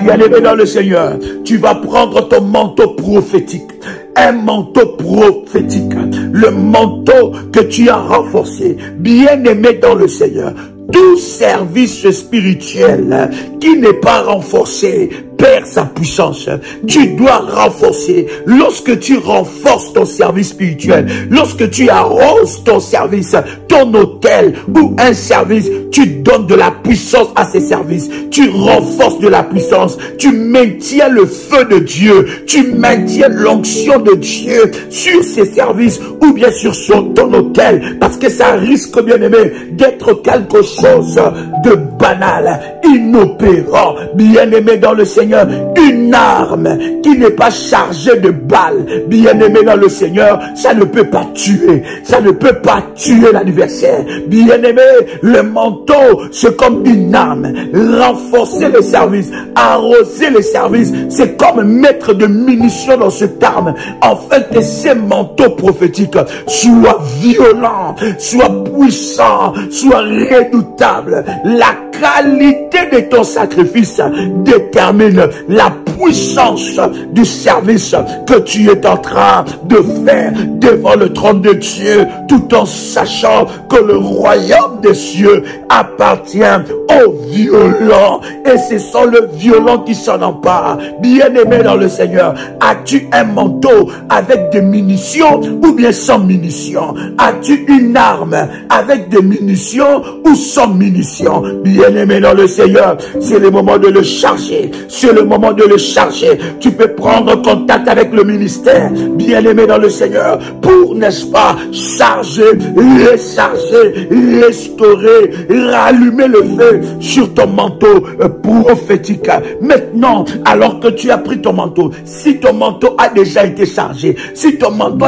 Bien-aimé dans le Seigneur, tu vas prendre ton manteau prophétique. Un manteau prophétique. Le manteau que tu as renforcé. Bien-aimé dans le Seigneur. Tout service spirituel qui n'est pas renforcé perd sa puissance. Tu dois renforcer. Lorsque tu renforces ton service spirituel, lorsque tu arroses ton service, ton hôtel ou un service, tu donnes de la puissance à ces services. Tu renforces de la puissance. Tu maintiens le feu de Dieu. Tu maintiens l'onction de Dieu sur ces services ou bien sur ton hôtel. Parce que ça risque, bien aimé, d'être quelque chose de banal, inopérant. Bien aimé dans le Seigneur, une arme qui n'est pas chargée de balles, bien aimé dans le Seigneur, ça ne peut pas tuer, ça ne peut pas tuer l'adversaire. Bien aimé, le manteau, c'est comme une arme. Renforcer le service, arroser le service, c'est comme mettre de munitions dans cette arme, afin que ces manteaux prophétiques soient violents, soient puissants, soient redoutables. La qualité de ton sacrifice détermine la puissance du service que tu es en train de faire devant le trône de Dieu, tout en sachant que le royaume des cieux appartient aux violents, et ce sont les violents qui s'en emparent. Bien-aimé dans le Seigneur, as-tu un manteau avec des munitions ou bien sans munitions? As-tu une arme avec des munitions ou sans munitions? Bien-aimé dans le Seigneur, c'est le moment de le charger. C'est le moment de le charger. Tu peux prendre contact avec le ministère, bien-aimé dans le Seigneur, pour, n'est-ce pas, charger, recharger, restaurer, rallumer le feu sur ton manteau prophétique. Maintenant, alors que tu as pris ton manteau, si ton manteau a déjà été chargé, si ton manteau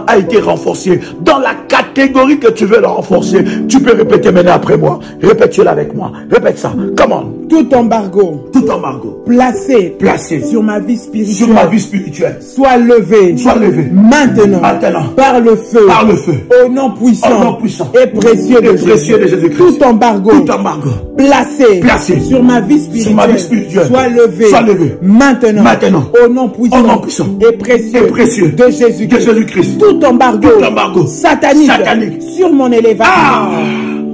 a été renforcé, dans la catégorie que tu veux le renforcer, tu peux répéter maintenant après moi. Répète-le avec moi. Répète ça. Comment? Tout embargo placé sur ma vie spirituelle, soit levé maintenant par le feu, au nom puissant et précieux de Jésus-Christ. Tout embargo placé sur ma vie spirituelle, soit levé maintenant au nom puissant et précieux de Jésus-Christ. Tout embargo satanique sur mon élévation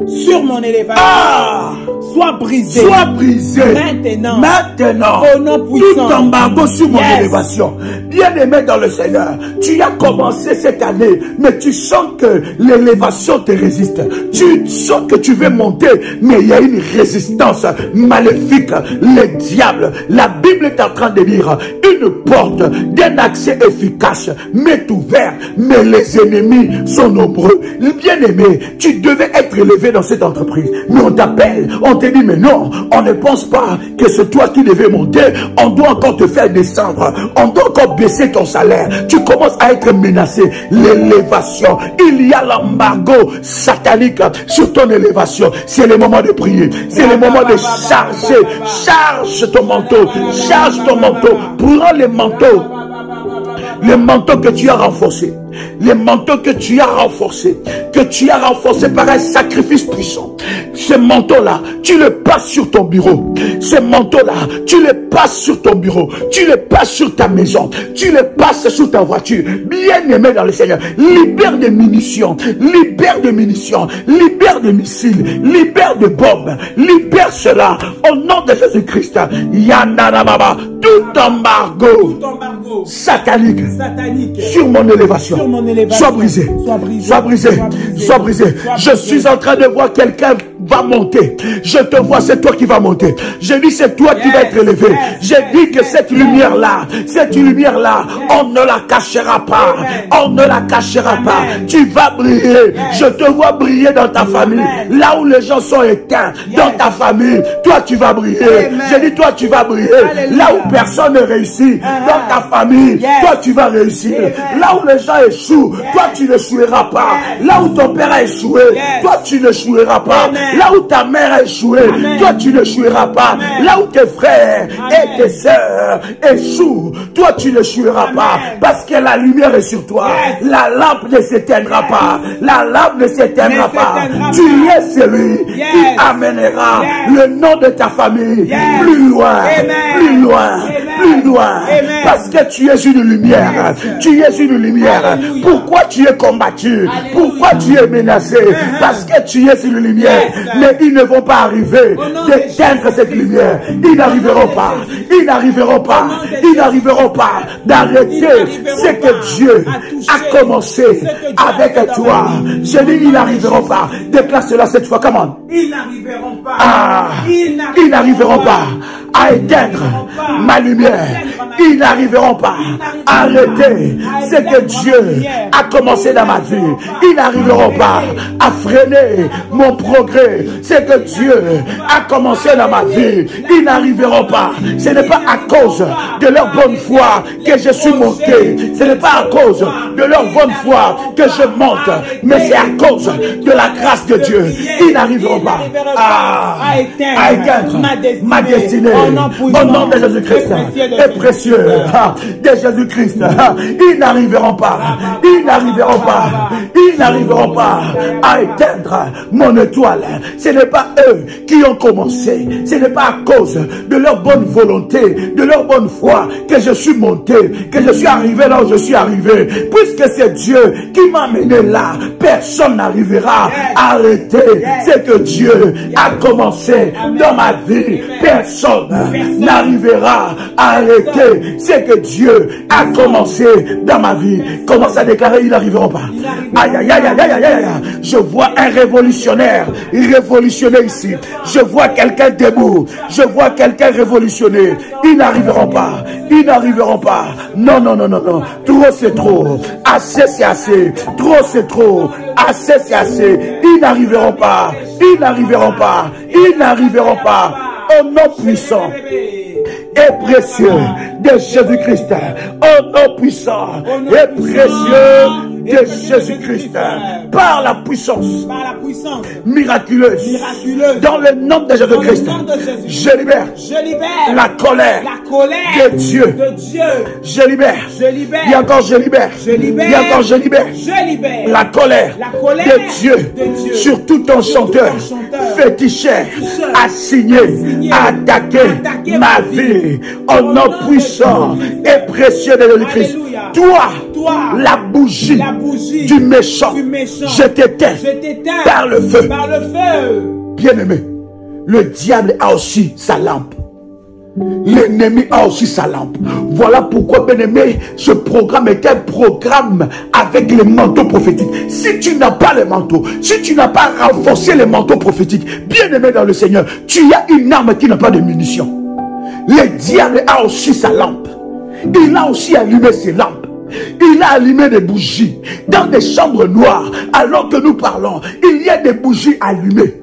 sur mon élévation. Ah! Sois brisé. Sois brisé. Maintenant. Maintenant. Au nom puissant. Tout embargo sur mon élévation. Bien-aimé dans le Seigneur, tu as commencé cette année, mais tu sens que l'élévation te résiste. Tu sens que tu veux monter, mais il y a une résistance maléfique. Le diable, la Bible est en train de dire, une porte d'un accès efficace m'est ouverte, mais les ennemis sont nombreux. Bien-aimé, tu devais être élevé dans cette entreprise, mais on t'appelle, on te dit, mais non, on ne pense pas que c'est toi qui devais monter, on doit encore te faire descendre, on doit encore baisser ton salaire, tu commences à être menacé. L'élévation, il y a l'embargo satanique sur ton élévation. C'est le moment de prier, c'est le moment de charger. Charge ton manteau, charge ton manteau, prends le manteau que tu as renforcé, les manteaux que tu as renforcés, par un sacrifice puissant. Ce manteau-là, tu le passes sur ton bureau. Ce manteau-là, tu le passes sur ton bureau. Tu le passes sur ta maison. Tu le passes sur ta voiture. Bien-aimé dans le Seigneur, libère des munitions, libère des munitions, libère des missiles, libère des bombes, libère cela au nom de Jésus-Christ. Yandarababa, tout embargo satanique sur mon élévation. Sois brisé, sois brisé, sois brisé. Je suis en train de voir quelqu'un va monter. Je te vois, c'est toi qui vas monter. Je dis, c'est toi qui vas être élevé. J'ai dit que cette lumière-là, on ne la cachera pas. On ne la cachera pas. Tu vas briller. Je te vois briller dans ta famille. Là où les gens sont éteints, dans ta famille, toi tu vas briller. J'ai dit, toi tu vas briller. Là où personne ne réussit, dans ta famille, toi tu vas réussir. Là où les gens échouent, toi tu n'échoueras pas. Là où ton père a échoué, toi tu n'échoueras pas. Là où ta mère a échoué, toi tu n'échoueras pas. Là où tes frères et tes sœurs échouent, toi tu n'échoueras pas. Parce que la lumière est sur toi. La lampe ne s'éteindra pas. La lampe ne s'éteindra pas. Tu es celui qui amènera le nom de ta famille plus loin, plus loin, plus loin. Parce que tu es une lumière. Tu es une lumière. Pourquoi tu es combattu? Pourquoi tu es menacé? Parce que tu es une lumière. Mais ils ne vont pas arriver d'éteindre cette lumière. Ils n'arriveront pas. Ils n'arriveront pas. Ils n'arriveront pas d'arrêter ce que Dieu a commencé avec toi. Je dis, ils n'arriveront pas. Déclare cela cette fois. Comment? Ils n'arriveront pas. Ah, ils n'arriveront pas à éteindre ma lumière. Ils n'arriveront pas à arrêter ce que Dieu a commencé dans ma vie. Ils n'arriveront pas à freiner mon progrès. Ce que Dieu a commencé dans ma vie. Ils n'arriveront pas. Ce n'est pas à cause de leur bonne foi que je suis monté. Ce n'est pas à cause de leur bonne foi que je monte. Mais c'est à cause de la grâce de Dieu. Ils n'arriveront pas à éteindre ma destinée. Au nom de Jésus-Christ est précieux de Jésus-Christ. Ils n'arriveront pas. Ils n'arriveront pas. Ils n'arriveront pas à éteindre mon étoile. Ce n'est pas eux qui ont commencé. Ce n'est pas à cause de leur bonne volonté, de leur bonne foi que je suis monté, que je suis arrivé là où je suis arrivé. Puisque c'est Dieu qui m'a mené là, personne n'arrivera à arrêter ce que Dieu a commencé dans ma vie. Personne n'arrivera à arrêter ce que Dieu a commencé dans ma vie. Commence à déclarer, ils n'arriveront pas. Aïe, aïe, aïe, aïe, aïe, aïe, aïe. Je vois un révolutionnaire révolutionner ici. Je vois quelqu'un debout. Je vois quelqu'un révolutionner. Ils n'arriveront pas. Ils n'arriveront pas. Non, non, non, non, non. Trop, c'est trop. Assez, c'est assez. Trop, c'est trop. Assez, c'est assez. Ils n'arriveront pas. Ils n'arriveront pas. Ils n'arriveront pas. Au nom puissant et précieux de Jésus-Christ. Au nom puissant et précieux de Jésus-Christ, par la puissance miraculeuse, dans le nom de Jésus-Christ, je libère la colère de Dieu. Je libère. Et encore je libère. Et encore je libère la colère de Dieu sur tout un chanteur féticheur assigné à attaquer ma vie. Au nom puissant et précieux de Jésus-Christ, toi toi, la bougie du méchant, je t'éteins par le feu. Bien-aimé, le diable a aussi sa lampe. L'ennemi a aussi sa lampe. Voilà pourquoi, bien-aimé, ce programme est un programme avec les manteaux prophétiques. Si tu n'as pas les manteaux, si tu n'as pas renforcé les manteaux prophétiques, bien-aimé dans le Seigneur, tu as une arme qui n'a pas de munitions. Le diable a aussi sa lampe. Il a aussi allumé ses lampes. Il a allumé des bougies dans des chambres noires. Alors que nous parlons, il y a des bougies allumées.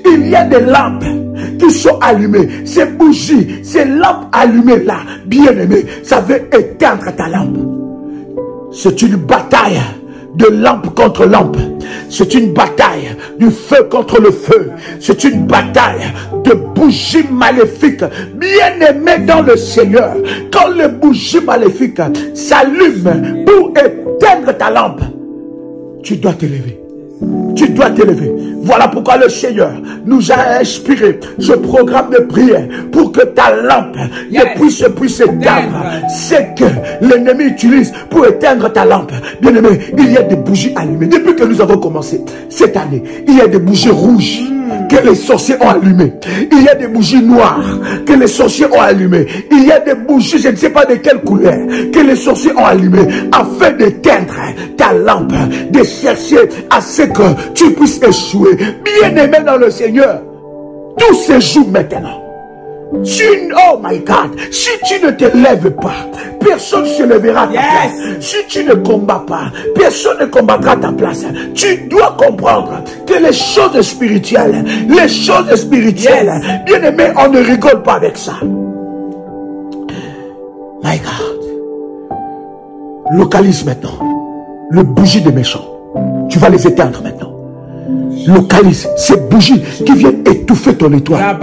Il y a des lampes qui sont allumées. Ces bougies, ces lampes allumées là, bien aimé, ça veut éteindre ta lampe. C'est une bataille de lampe contre lampe. C'est une bataille du feu contre le feu. C'est une bataille de bougies maléfiques. Bien aimé dans le Seigneur, quand les bougies maléfiques s'allument pour éteindre ta lampe, tu dois te lever. Tu dois t'élever. Voilà pourquoi le Seigneur nous a inspiré ce programme de prière pour que ta lampe ne puisse éteindre. C'est que l'ennemi utilise pour éteindre ta lampe. Bien aimé, il y a des bougies allumées. Depuis que nous avons commencé cette année, il y a des bougies rouges que les sorciers ont allumées. Il y a des bougies noires que les sorciers ont allumées. Il y a des bougies, je ne sais pas de quelle couleur, que les sorciers ont allumées afin d'éteindre ta lampe, de chercher à ce que tu puisses échouer. Bien-aimé dans le Seigneur, tous ces jours maintenant, oh my God, si tu ne te lèves pas, personne ne se lèvera à ta place. Si tu ne combats pas, personne ne combattra à ta place. Tu dois comprendre que les choses spirituelles, bien aimé, on ne rigole pas avec ça. My God, localise maintenant le bougie des méchants. Tu vas les éteindre maintenant. Localise ces bougies qui viennent étouffer ton étoile.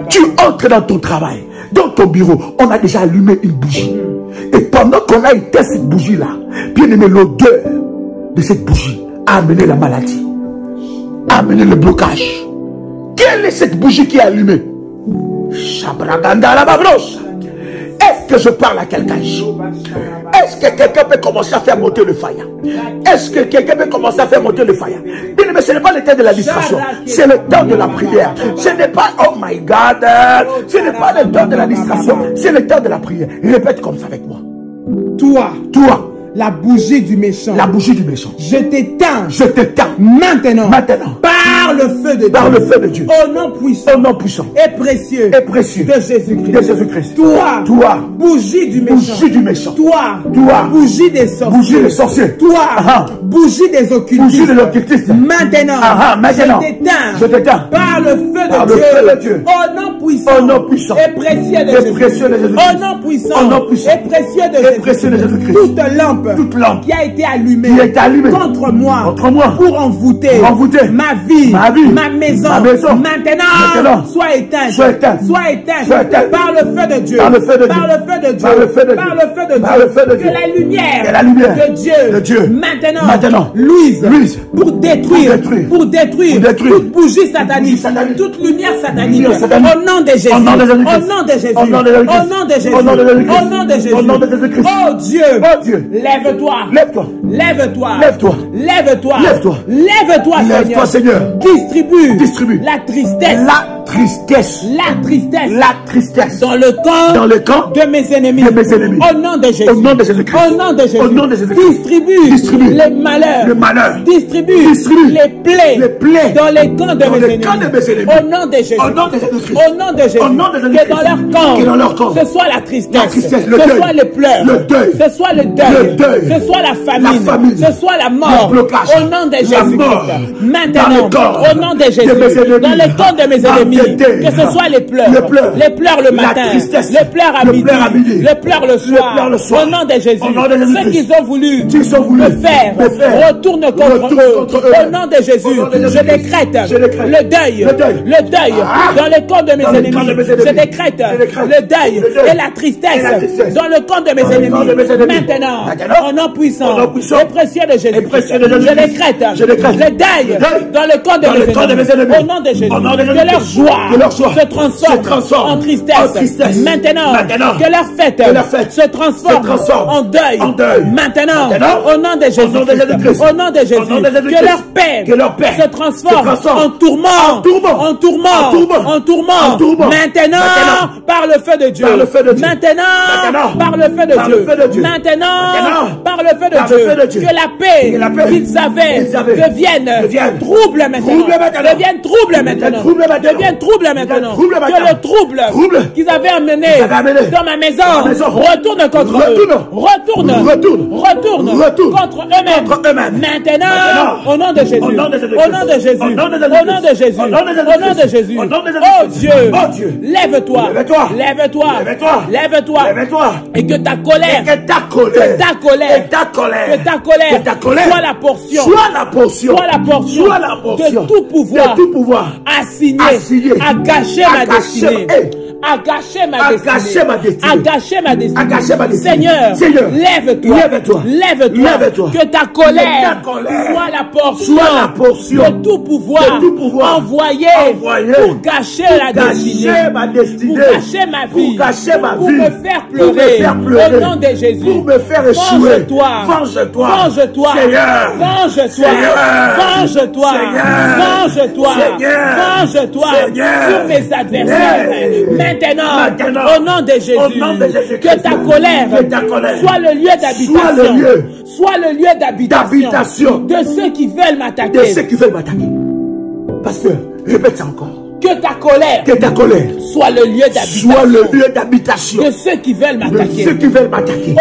Tu entres dans ton travail, dans ton bureau, on a déjà allumé une bougie. Et pendant qu'on a éteint cette bougie-là, bien aimé, l'odeur de cette bougie a amené la maladie, a amené le blocage. Quelle est cette bougie qui est allumée? Est-ce que je parle à quelqu'un ici? Est-ce que quelqu'un peut commencer à faire monter le fire? Est-ce que quelqu'un peut commencer à faire monter le fire? Bien, mais ce n'est pas le temps de la distraction, c'est le temps de la prière. Ce n'est pas, oh my God, ce n'est pas le temps de la distraction, c'est le temps de la prière. Répète comme ça avec moi. Toi, la bougie du méchant. La bougie du méchant. Je t'éteins. Je t'éteins. Maintenant. Par le feu de Dieu. Par le feu de Dieu. Au nom puissant. Au nom puissant. Et précieux. Et précieux. De Jésus-Christ. De Jésus-Christ. Toi. Bougie du méchant. Bougie du méchant. Toi. Bougie des sorciers. Bougie des sorciers. Toi. Bougie des occultistes. Bougie de l'occultiste. Maintenant. Maintenant. Je t'éteins. Par le feu de Dieu. Au nom puissant. Au nom puissant. Et précieux de Jésus-Christ. Au nom puissant. Au nom puissant. Et précieux de Jésus-Christ. Toute lampe qui a été allumée contre moi pour envoûter ma vie, ma maison. Maintenant, sois éteinte par le feu de Dieu, que la lumière de Dieu maintenant luise pour détruire toute bougie satanique, toute lumière satanique, au nom de Jésus, au nom de Jésus, oh Dieu, Lève-toi, Seigneur. Distribue la tristesse dans le camp de mes ennemis. Au nom de Jésus. Au nom de Jésus. Distribue les malheurs. Distribue les plaies dans les camps de mes ennemis. Au nom de Jésus. Que dans leur camp, ce soit la tristesse, ce soit les pleurs, ce soit le deuil, ce soit la famine, ce soit la mort. Au nom de Jésus-Christ. Maintenant, au nom de Jésus, dans les camps de mes ennemis, que ce soit les pleurs le matin, les pleurs à midi, les pleurs le soir, au nom de Jésus, ceux qui ont voulu me faire, retourne contre eux, au nom de Jésus, je décrète le deuil dans les camps de mes ennemis, je décrète le deuil et la tristesse dans le camp de mes ennemis, maintenant, au nom puissant et précieux de Jésus, je décrète le deuil dans le camp de mes ennemis, au nom de Jésus, que leur joie se transforme en tristesse. Maintenant, que leur fête se transforme en deuil. Maintenant, au nom de Jésus, au nom de Jésus, que leur paix se transforme en tourment. Maintenant, par le feu de Dieu. Maintenant, par le feu de Dieu. Maintenant, par le feu de Dieu. Que la paix qu'ils avaient devienne trouble maintenant. Devienne trouble maintenant. Que le trouble qu'ils avaient amené dans ma maison retourne contre eux. Retourne contre eux-mêmes. Maintenant, au nom de Jésus. Au nom de Jésus. Oh Dieu, lève-toi. Et que ta colère soit la portion de tout pouvoir assigné à gâcher ma destinée. À gâcher ma destinée. Seigneur, lève-toi. Que ta colère soit la portion de tout pouvoir envoyé pour gâcher la destinée, pour gâcher ma vie, pour me faire pleurer. Au nom de Jésus, pour me faire échouer. Venge-toi. Sur mes adversaires. Maintenant, au nom de Jésus, que ta colère soit le lieu d'habitation de ceux qui veulent m'attaquer. Pasteur, répète ça encore. Que ta colère soit le lieu d'habitation de ceux qui veulent m'attaquer.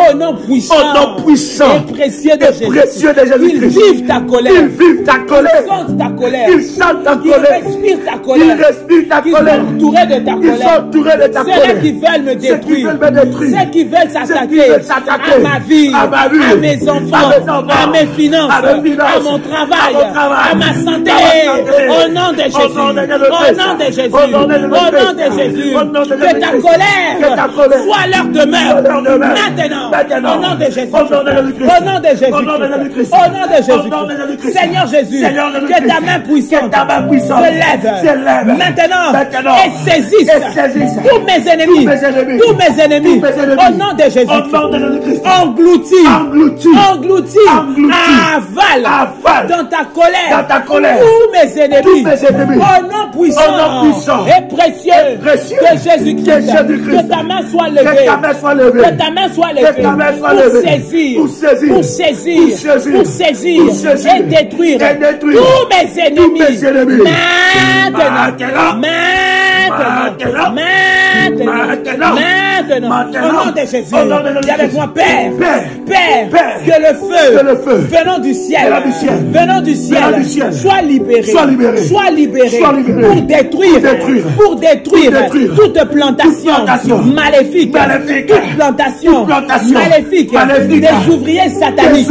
Au nom puissant et précieux de Jésus. Ils vivent ta colère. Ils sentent ta colère. Ils respirent ta colère. Ils sont entourés de ta colère. Ceux qui veulent me détruire. Ceux qui veulent s'attaquer à ma vie, à mes enfants, à mes finances, à mon travail, à ma santé. Au nom de Jésus. Au nom de Jésus, que ta colère soit leur demeure maintenant, au nom de Jésus, au nom de Jésus, Seigneur Jésus, que ta main puissante se lève maintenant et saisisse tous mes ennemis, au nom de Jésus, engloutis, avale dans ta colère tous mes ennemis, au nom puissant et précieux de Jésus-Christ, que ta main soit levée, pour saisir et détruire tous mes ennemis maintenant, au nom de Jésus. Dis avec moi, Père, que le feu venant du ciel, soit libéré pour détruire toute plantation maléfique, toute plantation maléfique des ouvriers sataniques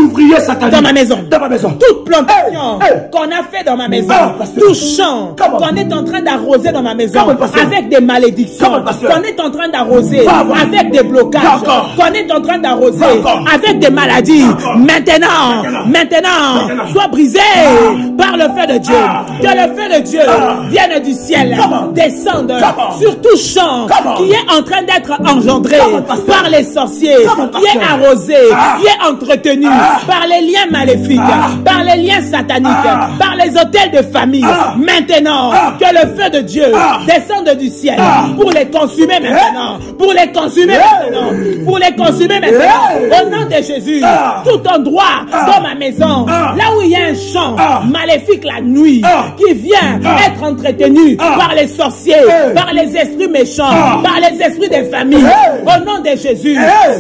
dans ma maison. Toute plantation qu'on a fait dans ma maison, tout champ qu'on est en train d'arroser dans ma maison avec des malédictions, qu'on est en train d'arroser avec des blocages, qu'on est en train d'arroser avec des maladies, maintenant, soit brisé par le feu de Dieu. Que le feu de Dieu vienne du ciel, descende sur tout champ qui est en train d'être engendré par les sorciers, qui est arrosé, qui est entretenu par les liens maléfiques, par les liens sataniques, par les hôtels de famille. Maintenant, que le feu de Dieu descende du ciel pour les consumer maintenant, pour les consumer maintenant, au nom de Jésus. Tout endroit dans ma maison, là où il y a un champ maléfique la nuit, qui vient être entretenu par les sorciers, par les esprits méchants, par les esprits des familles, au nom de Jésus.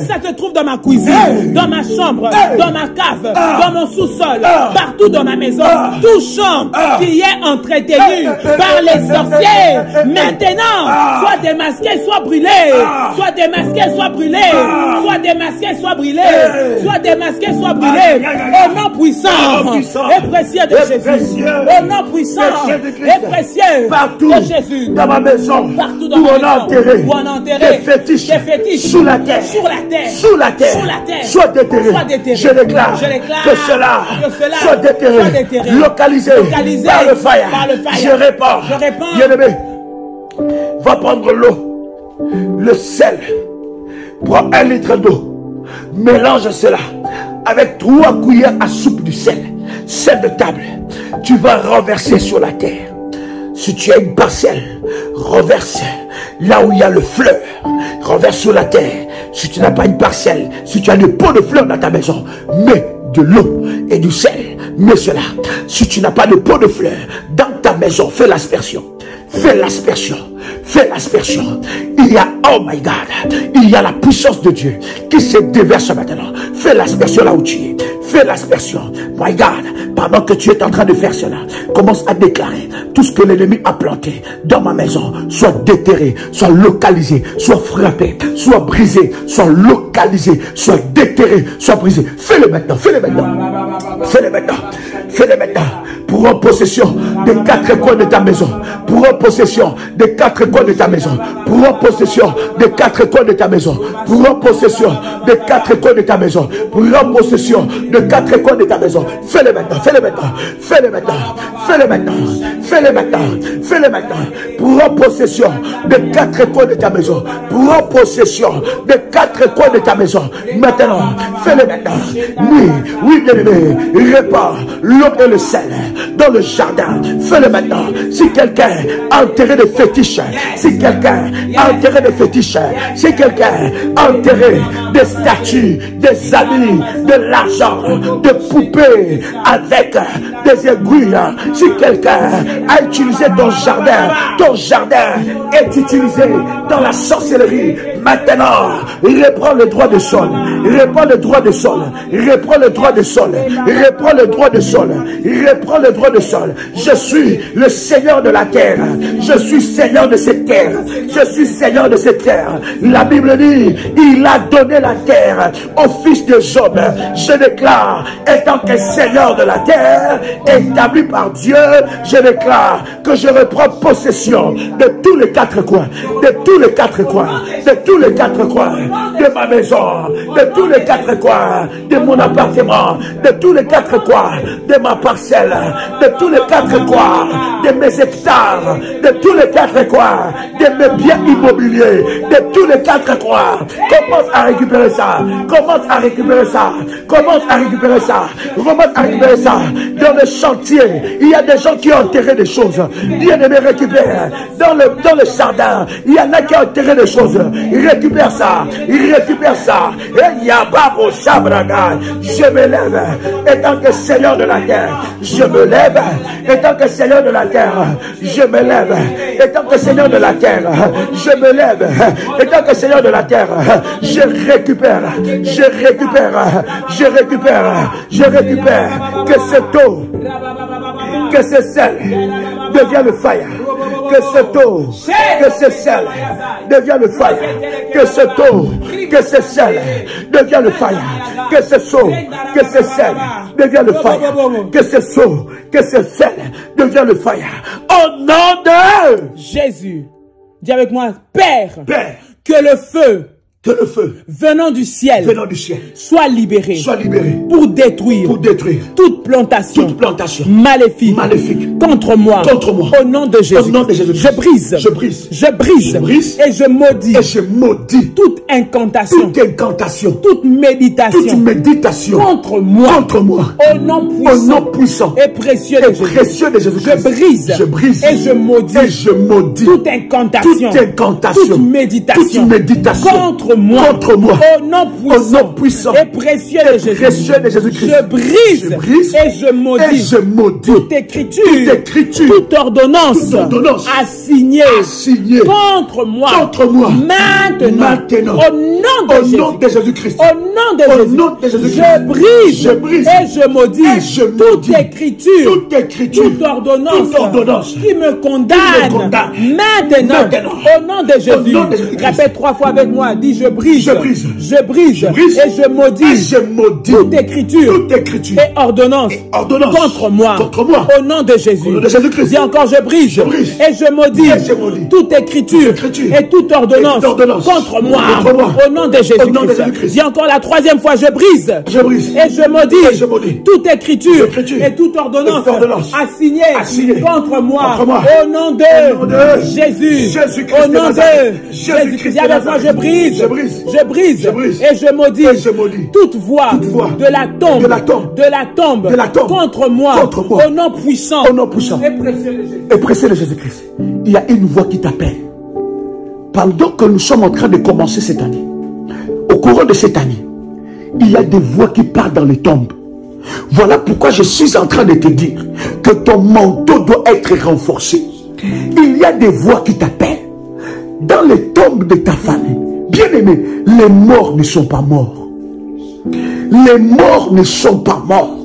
Ça se trouve dans ma cuisine, dans ma chambre, dans ma cave, dans mon sous-sol, partout dans ma maison. Tout champ qui est entretenu par les sorciers, maintenant, soit démasqué, soit brûlé, soit démasqué, soit brûlé, soit démasqué, soit brûlé, soit démasqué, soit brûlé, au nom puissant et précieux de Jésus, au nom puissant et précieux de Jésus, dans ma maison, partout dans ma maison, où on a enterré des fétiches sous la terre, soit déterré. Je déclare que cela soit déterré, localisé par le feu. Je répands. Bien-aimé, Va prendre l'eau, le sel. Prends 1 litre d'eau. Mélange cela avec 3 cuillères à soupe du sel. Sel de table. Tu vas renverser sur la terre. Si tu as une parcelle, renverse là où il y a le fleur. Renverse sur la terre. Si tu n'as pas une parcelle, si tu as des pots de fleurs dans ta maison, mets de l'eau et du sel. Mets cela. Si tu n'as pas de pot de fleurs dans ta maison, fais l'aspersion. Fais l'aspersion. Fais l'aspersion. Il y a, oh my God, il y a la puissance de Dieu qui se déverse maintenant. Fais l'aspersion là où tu es. Fais l'aspersion. My God, pendant que tu es en train de faire cela, commence à déclarer tout ce que l'ennemi a planté dans ma maison, soit déterré, soit localisé, soit frappé, soit brisé, soit localisé, soit déterré, soit brisé. Fais-le maintenant, fais-le maintenant. Fais-le maintenant. Fais-le maintenant. Prends possession des 4 coins de ta maison. Prends possession des 4 coins de ta maison. Prends possession des 4 coins de ta maison. Prends possession des 4 coins de ta maison. Prends possession de 4 coins de ta maison. Fais-le maintenant. Fais-le maintenant. Fais-le maintenant. Fais-le maintenant. Fais-le maintenant. Fais-le maintenant. Prends possession des 4 coins de ta maison. Prends possession des 4 coins de ta maison. Maintenant. Fais-le maintenant. Oui, oui, bien-aimé. Répare l'eau et le sel dans le jardin. Fais-le maintenant. Si quelqu'un a enterré des fétiches, si quelqu'un a enterré des fétiches, si quelqu'un a enterré des statues, des amis, de l'argent, de poupées avec des aiguilles, si quelqu'un a utilisé ton jardin est utilisé dans la sorcellerie, maintenant, reprends le droit de sol, reprends le droit de sol, reprends le droit de sol, reprends le droit de sol, reprends le droit de sol. Je suis le Seigneur de la terre, je suis Seigneur de cette terre, je suis Seigneur de cette terre. La Bible dit, il a donné la terre au fils de Job. Je déclare, étant que Seigneur de la terre, établi par Dieu, je déclare que je reprends possession de tous les 4 coins, de tous les 4 coins, de tous les 4 coins de ma maison, de tous les 4 coins de mon appartement, de tous les 4 coins de ma parcelle, de tous les 4 coins de mes hectares, de tous les 4 coins de mes biens immobiliers, de tous les 4 coins. Commence à récupérer ça, commence à récupérer ça, commence à récupérer ça, commence à récupérer ça. Dans le chantier, il y a des gens qui ont enterré des choses. Bien aimé, récupère. Dans le jardin, il y en a qui ont enterré des choses. Il récupère ça, il récupère ça. Et Yababo Shabraga, je me lève, étant que Seigneur de la terre, je me lève, étant que Seigneur de la terre, je me lève, étant que Seigneur de la terre, je me lève, étant que Seigneur de la terre, je récupère, je récupère, je récupère, je récupère, que cette eau, que ce sel devient le fire, que cette eau, que ce sel devient le fire, que cette eau, que ce sel devient le fire, que ce seau, que ce sel devient le fire, que ce seau, que ce sel devient le fire. Au nom de Jésus, dis avec moi, Père, Père, que le feu venant du ciel, soit libéré pour détruire toute plantation maléfique contre moi. Au nom de Jésus, je brise et je maudis toute incantation, toute méditation contre moi. Au nom puissant et précieux de Jésus, je brise et je maudis toute incantation, toute méditation contre moi, au nom puissant et précieux de Jésus-Christ, je brise et je maudis toute écriture, toute ordonnance assignée contre moi, maintenant, au nom de Jésus-Christ, je brise et je maudis toute écriture, toute ordonnance qui me condamne maintenant, au nom de Jésus. Répète 3 fois avec moi, dis je je brise, je brise, je brise, je brise, et je maudis, et je maudis toute écriture, et ordonnance, contre moi, au nom de Jésus. Dis encore, je brise, et je maudis, toute écriture, et toute ordonnance, contre moi, au nom de Jésus-Christ. Dis encore la troisième fois, je brise, et je maudis, toute écriture, et toute ordonnance, assignée contre moi, au nom de Jésus, au nom de Jésus-Christ. Dis avec moi, je brise, et je maudis, toute voix de la tombe, contre moi, au nom puissant, et précieux de Jésus-Christ. Il y a une voix qui t'appelle. Pendant que nous sommes en train de commencer cette année, au courant de cette année, il y a des voix qui partent dans les tombes. Voilà pourquoi je suis en train de te dire que ton manteau doit être renforcé. Il y a des voix qui t'appellent dans les tombes de ta famille. Bien-aimés, les morts ne sont pas morts. Les morts ne sont pas morts.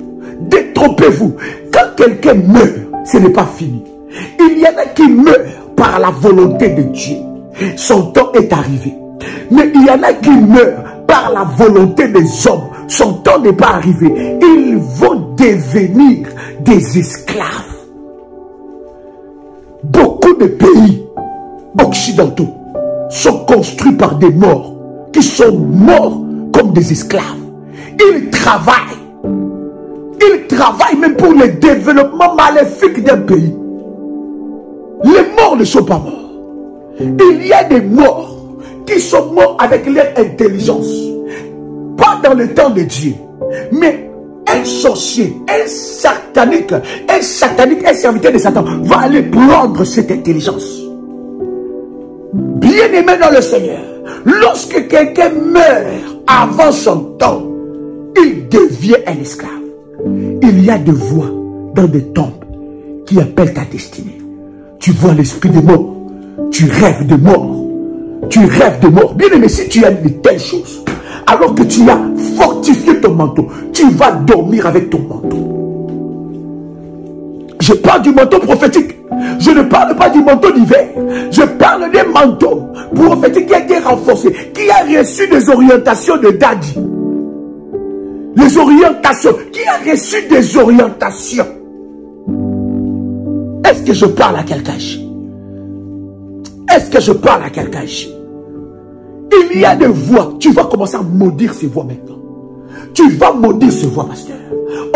Détrompez-vous. Quand quelqu'un meurt, ce n'est pas fini. Il y en a qui meurent par la volonté de Dieu. Son temps est arrivé. Mais il y en a qui meurent par la volonté des hommes. Son temps n'est pas arrivé. Ils vont devenir des esclaves. Beaucoup de pays occidentaux sont construits par des morts qui sont morts comme des esclaves. Ils travaillent. Ils travaillent même pour le développement maléfique d'un pays. Les morts ne sont pas morts. Il y a des morts qui sont morts avec leur intelligence. Pas dans le temps de Dieu. Mais un sorcier, un satanique, un serviteur de Satan va aller prendre cette intelligence. Bien-aimé dans le Seigneur, lorsque quelqu'un meurt avant son temps, il devient un esclave. Il y a des voix dans des tombes qui appellent ta destinée. Tu vois l'esprit de mort. Tu rêves de mort. Tu rêves de mort. Bien-aimé, si tu as de telles choses, alors que tu as fortifié ton manteau, tu vas dormir avec ton manteau. Je parle du manteau prophétique. Je ne parle pas du manteau d'hiver. Je parle des manteaux prophétiques qui a été renforcé, qui a reçu des orientations de Daddy. Les orientations, qui a reçu des orientations. Est-ce que je parle à quelqu'un? Est-ce que je parle à quelqu'un? Il y a des voix. Tu vas commencer à maudire ces voix maintenant. Tu vas maudire ces voix, pasteur.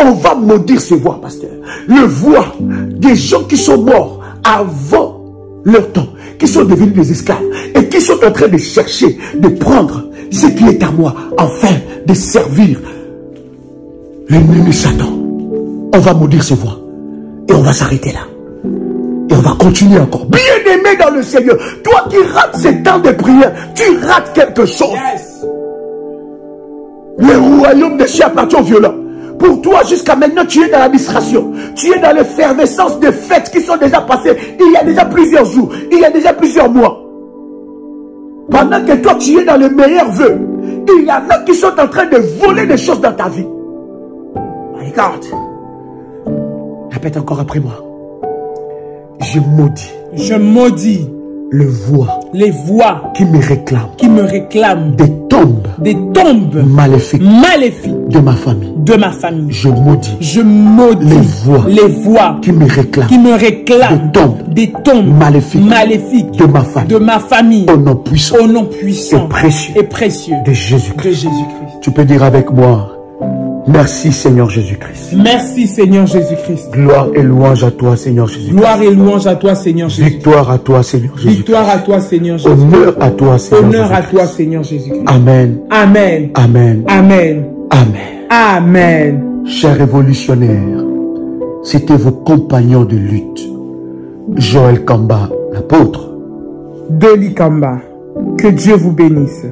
On va maudire ces voix, pasteur. Le voix des gens qui sont morts avant leur temps, qui sont devenus des esclaves et qui sont en train de chercher, de prendre ce qui est à moi, afin de servir l'ennemi Satan. On va maudire ces voix et on va s'arrêter là. Et on va continuer encore. Bien-aimé dans le Seigneur, toi qui rates ces temps de prière, tu rates quelque chose. Yes. Le royaume des cieux appartient aux violents. Pour toi, jusqu'à maintenant, tu es dans l'administration. Tu es dans l'effervescence des fêtes qui sont déjà passées. Il y a déjà plusieurs jours. Il y a déjà plusieurs mois. Pendant que toi, tu es dans le meilleur vœu, il y en a qui sont en train de voler des choses dans ta vie. Regarde. Répète encore après moi. Je maudis les voix qui me réclament des tombes maléfiques de ma famille. Je maudis les voix qui me réclament des tombes maléfiques de ma famille. Au nom puissant et précieux de Jésus-Christ. Tu peux dire avec moi: merci Seigneur Jésus-Christ. Merci Seigneur Jésus-Christ. Gloire et louange à toi Seigneur Jésus-Christ. Gloire et louange à toi Seigneur Jésus-Christ. Victoire à toi Seigneur Jésus-Christ. Victoire à toi Seigneur Jésus-Christ. Honneur à toi Seigneur Jésus-Christ. Honneur à toi Seigneur Jésus-Christ. Amen. Amen. Amen. Amen. Amen. Amen. Chers révolutionnaires, c'était vos compagnons de lutte, Joël Kamba, l'apôtre. Deli Kamba. Que Dieu vous bénisse.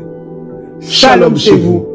Shalom chez vous.